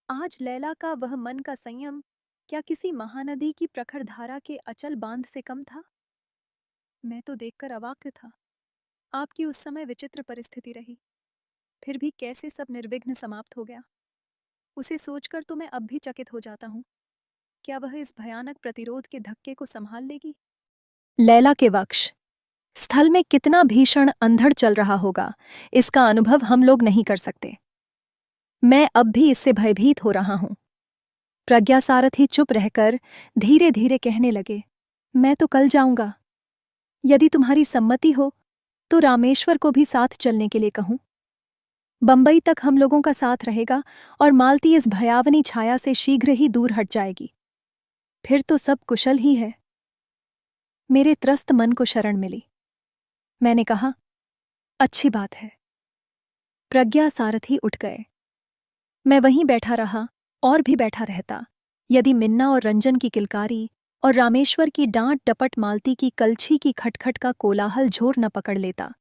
आज लैला का वह मन का संयम क्या किसी महानदी की प्रखर धारा के अचल बांध से कम था? मैं तो देखकर अवाक था। आपकी उस समय विचित्र परिस्थिति रही, फिर भी कैसे सब निर्विघ्न समाप्त हो गया, उसे सोचकर तो मैं अब भी चकित हो जाता हूँ। क्या वह इस भयानक प्रतिरोध के धक्के को संभाल लेगी? लैला के वक्ष स्थल में कितना भीषण अंधड़ चल रहा होगा, इसका अनुभव हम लोग नहीं कर सकते। मैं अब भी इससे भयभीत हो रहा हूं। प्रज्ञा, सारथी चुप रहकर धीरे धीरे कहने लगे, मैं तो कल जाऊंगा। यदि तुम्हारी सम्मति हो तो रामेश्वर को भी साथ चलने के लिए कहूं। बंबई तक हम लोगों का साथ रहेगा और मालती इस भयावनी छाया से शीघ्र ही दूर हट जाएगी। फिर तो सब कुशल ही है। मेरे त्रस्त मन को शरण मिली। मैंने कहा, अच्छी बात है। प्रज्ञा, सारथी उठ गए। मैं वहीं बैठा रहा और भी बैठा रहता, यदि मिन्ना और रंजन की किलकारी और रामेश्वर की डांट डपट, मालती की कलछी की खटखट का कोलाहल झोर न पकड़ लेता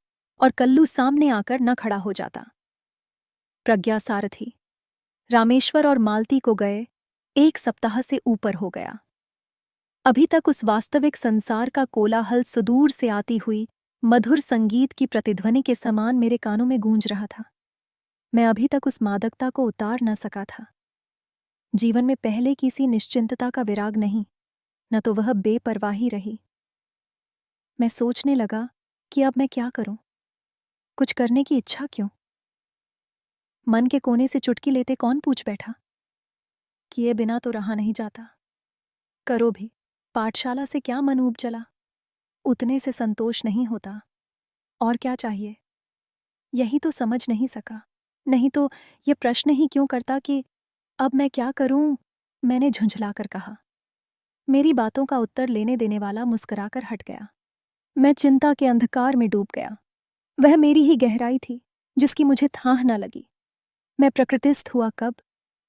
और कल्लू सामने आकर न खड़ा हो जाता। प्रज्ञा, सारथी, रामेश्वर और मालती को गए 1 सप्ताह से ऊपर हो गया। अभी तक उस वास्तविक संसार का कोलाहल सुदूर से आती हुई मधुर संगीत की प्रतिध्वनि के समान मेरे कानों में गूंज रहा था। मैं अभी तक उस मादकता को उतार न सका था। जीवन में पहले की सी निश्चिंतता का विराग नहीं, न तो वह बेपरवाही रही। मैं सोचने लगा कि अब मैं क्या करूं? कुछ करने की इच्छा क्यों? मन के कोने से चुटकी लेते कौन पूछ बैठा। किए बिना तो रहा नहीं जाता। करो भी, पाठशाला से क्या मन ऊब चला। उतने से संतोष नहीं होता। और क्या चाहिए, यही तो समझ नहीं सका। नहीं तो ये प्रश्न ही क्यों करता कि अब मैं क्या करूं। मैंने झुंझलाकर कहा। मेरी बातों का उत्तर लेने देने वाला मुस्कुराकर हट गया। मैं चिंता के अंधकार में डूब गया। वह मेरी ही गहराई थी जिसकी मुझे थाह न लगी। मैं प्रकृतिस्थ हुआ कब,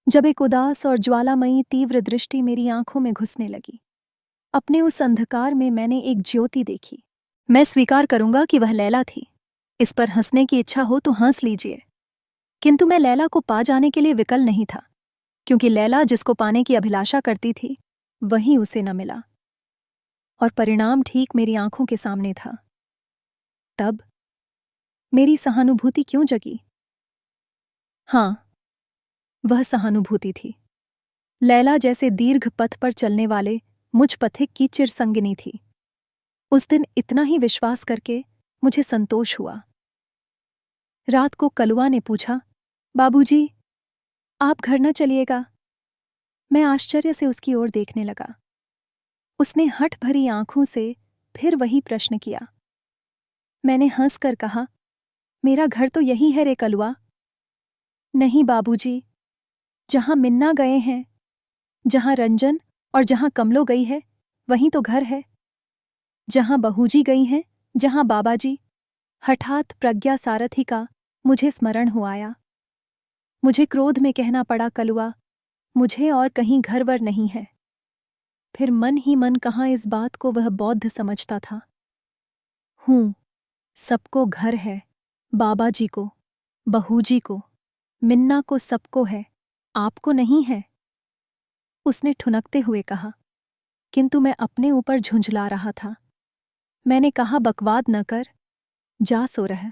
जब एक उदास और ज्वालामयी तीव्र दृष्टि मेरी आंखों में घुसने लगी। अपने उस अंधकार में मैंने एक ज्योति देखी। मैं स्वीकार करूंगा कि वह लैला थी। इस पर हंसने की इच्छा हो तो हंस लीजिए, किंतु मैं लैला को पा जाने के लिए विकल नहीं था, क्योंकि लैला जिसको पाने की अभिलाषा करती थी वही उसे न मिला, और परिणाम ठीक मेरी आंखों के सामने था। तब मेरी सहानुभूति क्यों जगी? हां, वह सहानुभूति थी। लैला जैसे दीर्घ पथ पर चलने वाले मुझ पथिक की चिरसंगिनी थी। उस दिन इतना ही विश्वास करके मुझे संतोष हुआ। रात को कलुआ ने पूछा, बाबूजी, आप घर न चलिएगा? मैं आश्चर्य से उसकी ओर देखने लगा। उसने हठ भरी आंखों से फिर वही प्रश्न किया। मैंने हंसकर कहा, मेरा घर तो यही है रे कलुआ। नहीं बाबूजी, जहां मिन्ना गए हैं, जहां रंजन और जहां कमलो गई है, वहीं तो घर है। जहां बहूजी गई हैं, जहां बाबाजी। हठात प्रज्ञा सारथी का मुझे स्मरण हो आया। मुझे क्रोध में कहना पड़ा, कलुआ, मुझे और कहीं घरवर नहीं है। फिर मन ही मन कहाँ इस बात को वह बौद्ध समझता था। हूं, सबको घर है, बाबाजी को, बहूजी को, मिन्ना को, सबको है, आपको नहीं है। उसने ठुनकते हुए कहा, किंतु मैं अपने ऊपर झुंझला रहा था। मैंने कहा, बकवाद न कर, जा सो रह,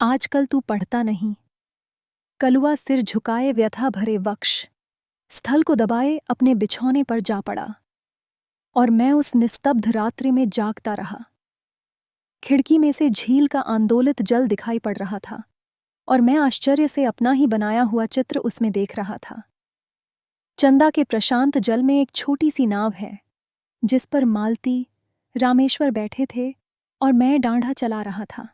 आजकल तू पढ़ता नहीं। कलुआ सिर झुकाए व्यथा भरे वक्ष स्थल को दबाए अपने बिछौने पर जा पड़ा, और मैं उस निस्तब्ध रात्रि में जागता रहा। खिड़की में से झील का आंदोलित जल दिखाई पड़ रहा था, और मैं आश्चर्य से अपना ही बनाया हुआ चित्र उसमें देख रहा था। चंदा के प्रशांत जल में एक छोटी सी नाव है, जिस पर मालती, रामेश्वर बैठे थे और मैं डांढा चला रहा था।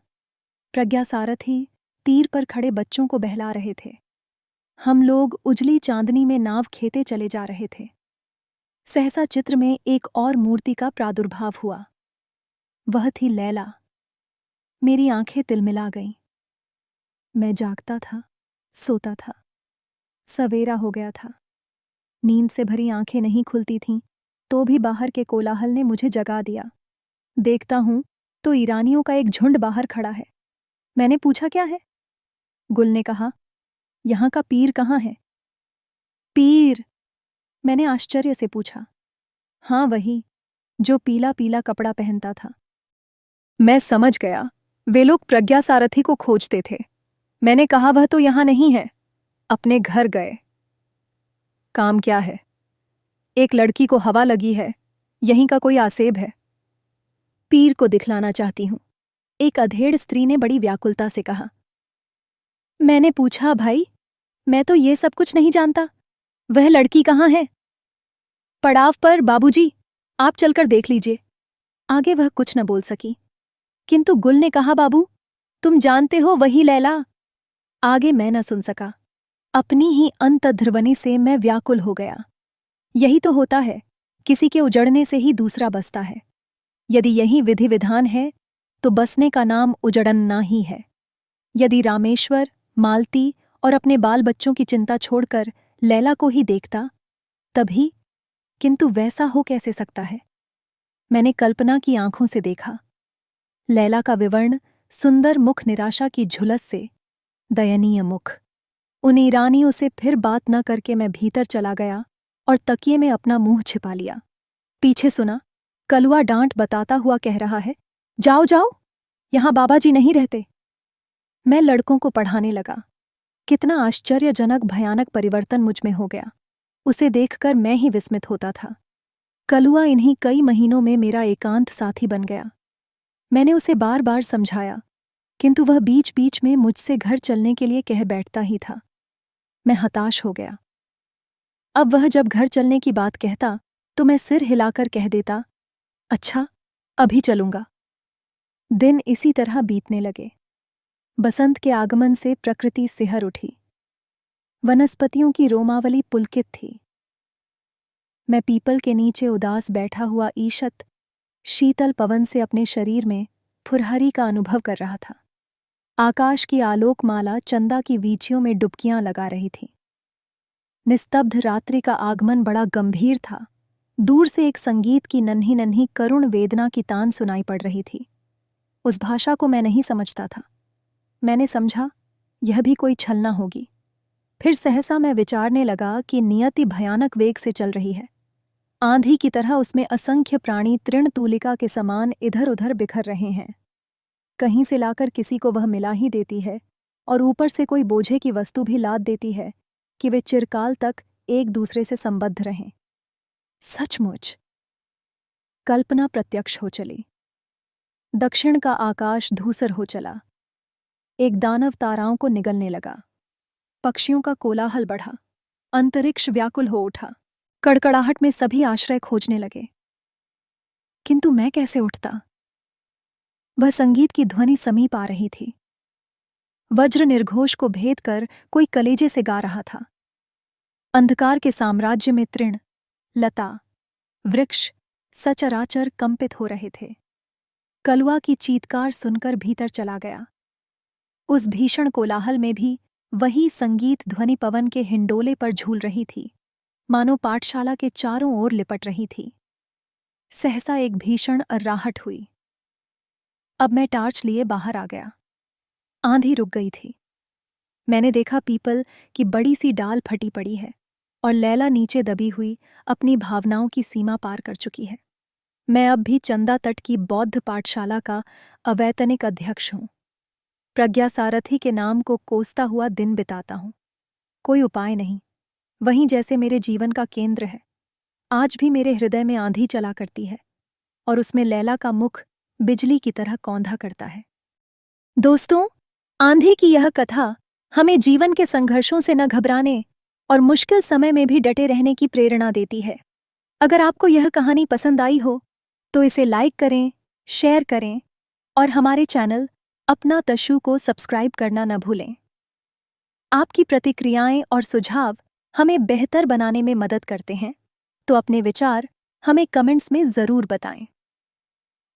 प्रज्ञा सारथी तीर पर खड़े बच्चों को बहला रहे थे। हम लोग उजली चांदनी में नाव खेते चले जा रहे थे। सहसा चित्र में एक और मूर्ति का प्रादुर्भाव हुआ। वह थी लैला। मेरी आंखें तिलमिला गईं। मैं जागता था, सोता था। सवेरा हो गया था। नींद से भरी आंखें नहीं खुलती थीं, तो भी बाहर के कोलाहल ने मुझे जगा दिया। देखता हूं तो ईरानियों का एक झुंड बाहर खड़ा है। मैंने पूछा, क्या है? गुल ने कहा, यहां का पीर कहाँ है? पीर? मैंने आश्चर्य से पूछा। हाँ, वही जो पीला पीला कपड़ा पहनता था। मैं समझ गया, वे लोग प्रज्ञा सारथी को खोजते थे। मैंने कहा, वह तो यहां नहीं है, अपने घर गए। काम क्या है? एक लड़की को हवा लगी है, यहीं का कोई आसेब है। पीर को दिखलाना चाहती हूं, एक अधेड़ स्त्री ने बड़ी व्याकुलता से कहा। मैंने पूछा, भाई, मैं तो ये सब कुछ नहीं जानता, वह लड़की कहाँ है? पड़ाव पर बाबूजी, आप चलकर देख लीजिए। आगे वह कुछ न बोल सकी, किंतु गुल ने कहा, बाबू, तुम जानते हो वही लैला। आगे मैं न सुन सका। अपनी ही अंतर्ध्वनि से मैं व्याकुल हो गया। यही तो होता है, किसी के उजड़ने से ही दूसरा बसता है। यदि यही विधि विधान है तो बसने का नाम उजड़ना ही है। यदि रामेश्वर, मालती और अपने बाल बच्चों की चिंता छोड़कर लैला को ही देखता तभी, किंतु वैसा हो कैसे सकता है? मैंने कल्पना की आंखों से देखा। लैला का विवर्ण सुंदर मुख निराशा की झुलस से दयनीय मुख। उन ईरानियों से फिर बात न करके मैं भीतर चला गया और तकिए में अपना मुंह छिपा लिया। पीछे सुना, कलुआ डांट बताता हुआ कह रहा है, जाओ जाओ, यहां बाबाजी नहीं रहते। मैं लड़कों को पढ़ाने लगा। कितना आश्चर्यजनक भयानक परिवर्तन मुझ में हो गया, उसे देखकर मैं ही विस्मित होता था। कलुआ इन्हीं कई महीनों में मेरा एकांत साथी बन गया। मैंने उसे बार बार समझाया, किंतु वह बीच बीच में मुझसे घर चलने के लिए कह बैठता ही था। मैं हताश हो गया। अब वह जब घर चलने की बात कहता तो मैं सिर हिलाकर कह देता, अच्छा, अभी चलूंगा। दिन इसी तरह बीतने लगे। बसंत के आगमन से प्रकृति सिहर उठी। वनस्पतियों की रोमावली पुलकित थी। मैं पीपल के नीचे उदास बैठा हुआ ईषत शीतल पवन से अपने शरीर में फुरहरी का अनुभव कर रहा था। आकाश की आलोकमाला चंदा की वीचियों में डुबकियां लगा रही थी। निस्तब्ध रात्रि का आगमन बड़ा गंभीर था। दूर से एक संगीत की नन्ही नन्ही करुण वेदना की तान सुनाई पड़ रही थी। उस भाषा को मैं नहीं समझता था। मैंने समझा यह भी कोई छलना होगी। फिर सहसा मैं विचारने लगा कि नियति भयानक वेग से चल रही है। आंधी की तरह उसमें असंख्य प्राणी तृणतूलिका के समान इधर उधर बिखर रहे हैं। कहीं से लाकर किसी को वह मिला ही देती है और ऊपर से कोई बोझे की वस्तु भी लाद देती है कि वे चिरकाल तक एक दूसरे से संबद्ध रहें। सचमुच कल्पना प्रत्यक्ष हो चली। दक्षिण का आकाश धूसर हो चला। एक दानव ताराओं को निगलने लगा। पक्षियों का कोलाहल बढ़ा। अंतरिक्ष व्याकुल हो उठा। कड़कड़ाहट में सभी आश्रय खोजने लगे। किंतु मैं कैसे उठता? वह संगीत की ध्वनि समीप आ रही थी। वज्र निर्घोष को भेद कर कोई कलेजे से गा रहा था। अंधकार के साम्राज्य में तृण, लता, वृक्ष सचराचर कंपित हो रहे थे। कलुआ की चीत्कार सुनकर भीतर चला गया। उस भीषण कोलाहल में भी वही संगीत ध्वनि पवन के हिंडोले पर झूल रही थी, मानो पाठशाला के चारों ओर लिपट रही थी। सहसा एक भीषण अर्राहट हुई। अब मैं टार्च लिए बाहर आ गया। आंधी रुक गई थी। मैंने देखा पीपल की बड़ी सी डाल फटी पड़ी है और लैला नीचे दबी हुई अपनी भावनाओं की सीमा पार कर चुकी है। मैं अब भी चंदा तट की बौद्ध पाठशाला का अवैतनिक अध्यक्ष हूँ। प्रज्ञा सारथी के नाम को कोसता हुआ दिन बिताता हूँ। कोई उपाय नहीं, वहीं जैसे मेरे जीवन का केंद्र है। आज भी मेरे हृदय में आंधी चला करती है और उसमें लैला का मुख बिजली की तरह कौंधा करता है। दोस्तों, आंधी की यह कथा हमें जीवन के संघर्षों से न घबराने और मुश्किल समय में भी डटे रहने की प्रेरणा देती है। अगर आपको यह कहानी पसंद आई हो तो इसे लाइक करें, शेयर करें और हमारे चैनल अपना तशु को सब्सक्राइब करना न भूलें। आपकी प्रतिक्रियाएं और सुझाव हमें बेहतर बनाने में मदद करते हैं, तो अपने विचार हमें कमेंट्स में ज़रूर बताएं।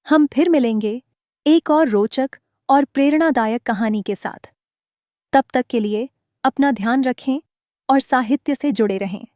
हम फिर मिलेंगे एक और रोचक और प्रेरणादायक कहानी के साथ। तब तक के लिए अपना ध्यान रखें और साहित्य से जुड़े रहें।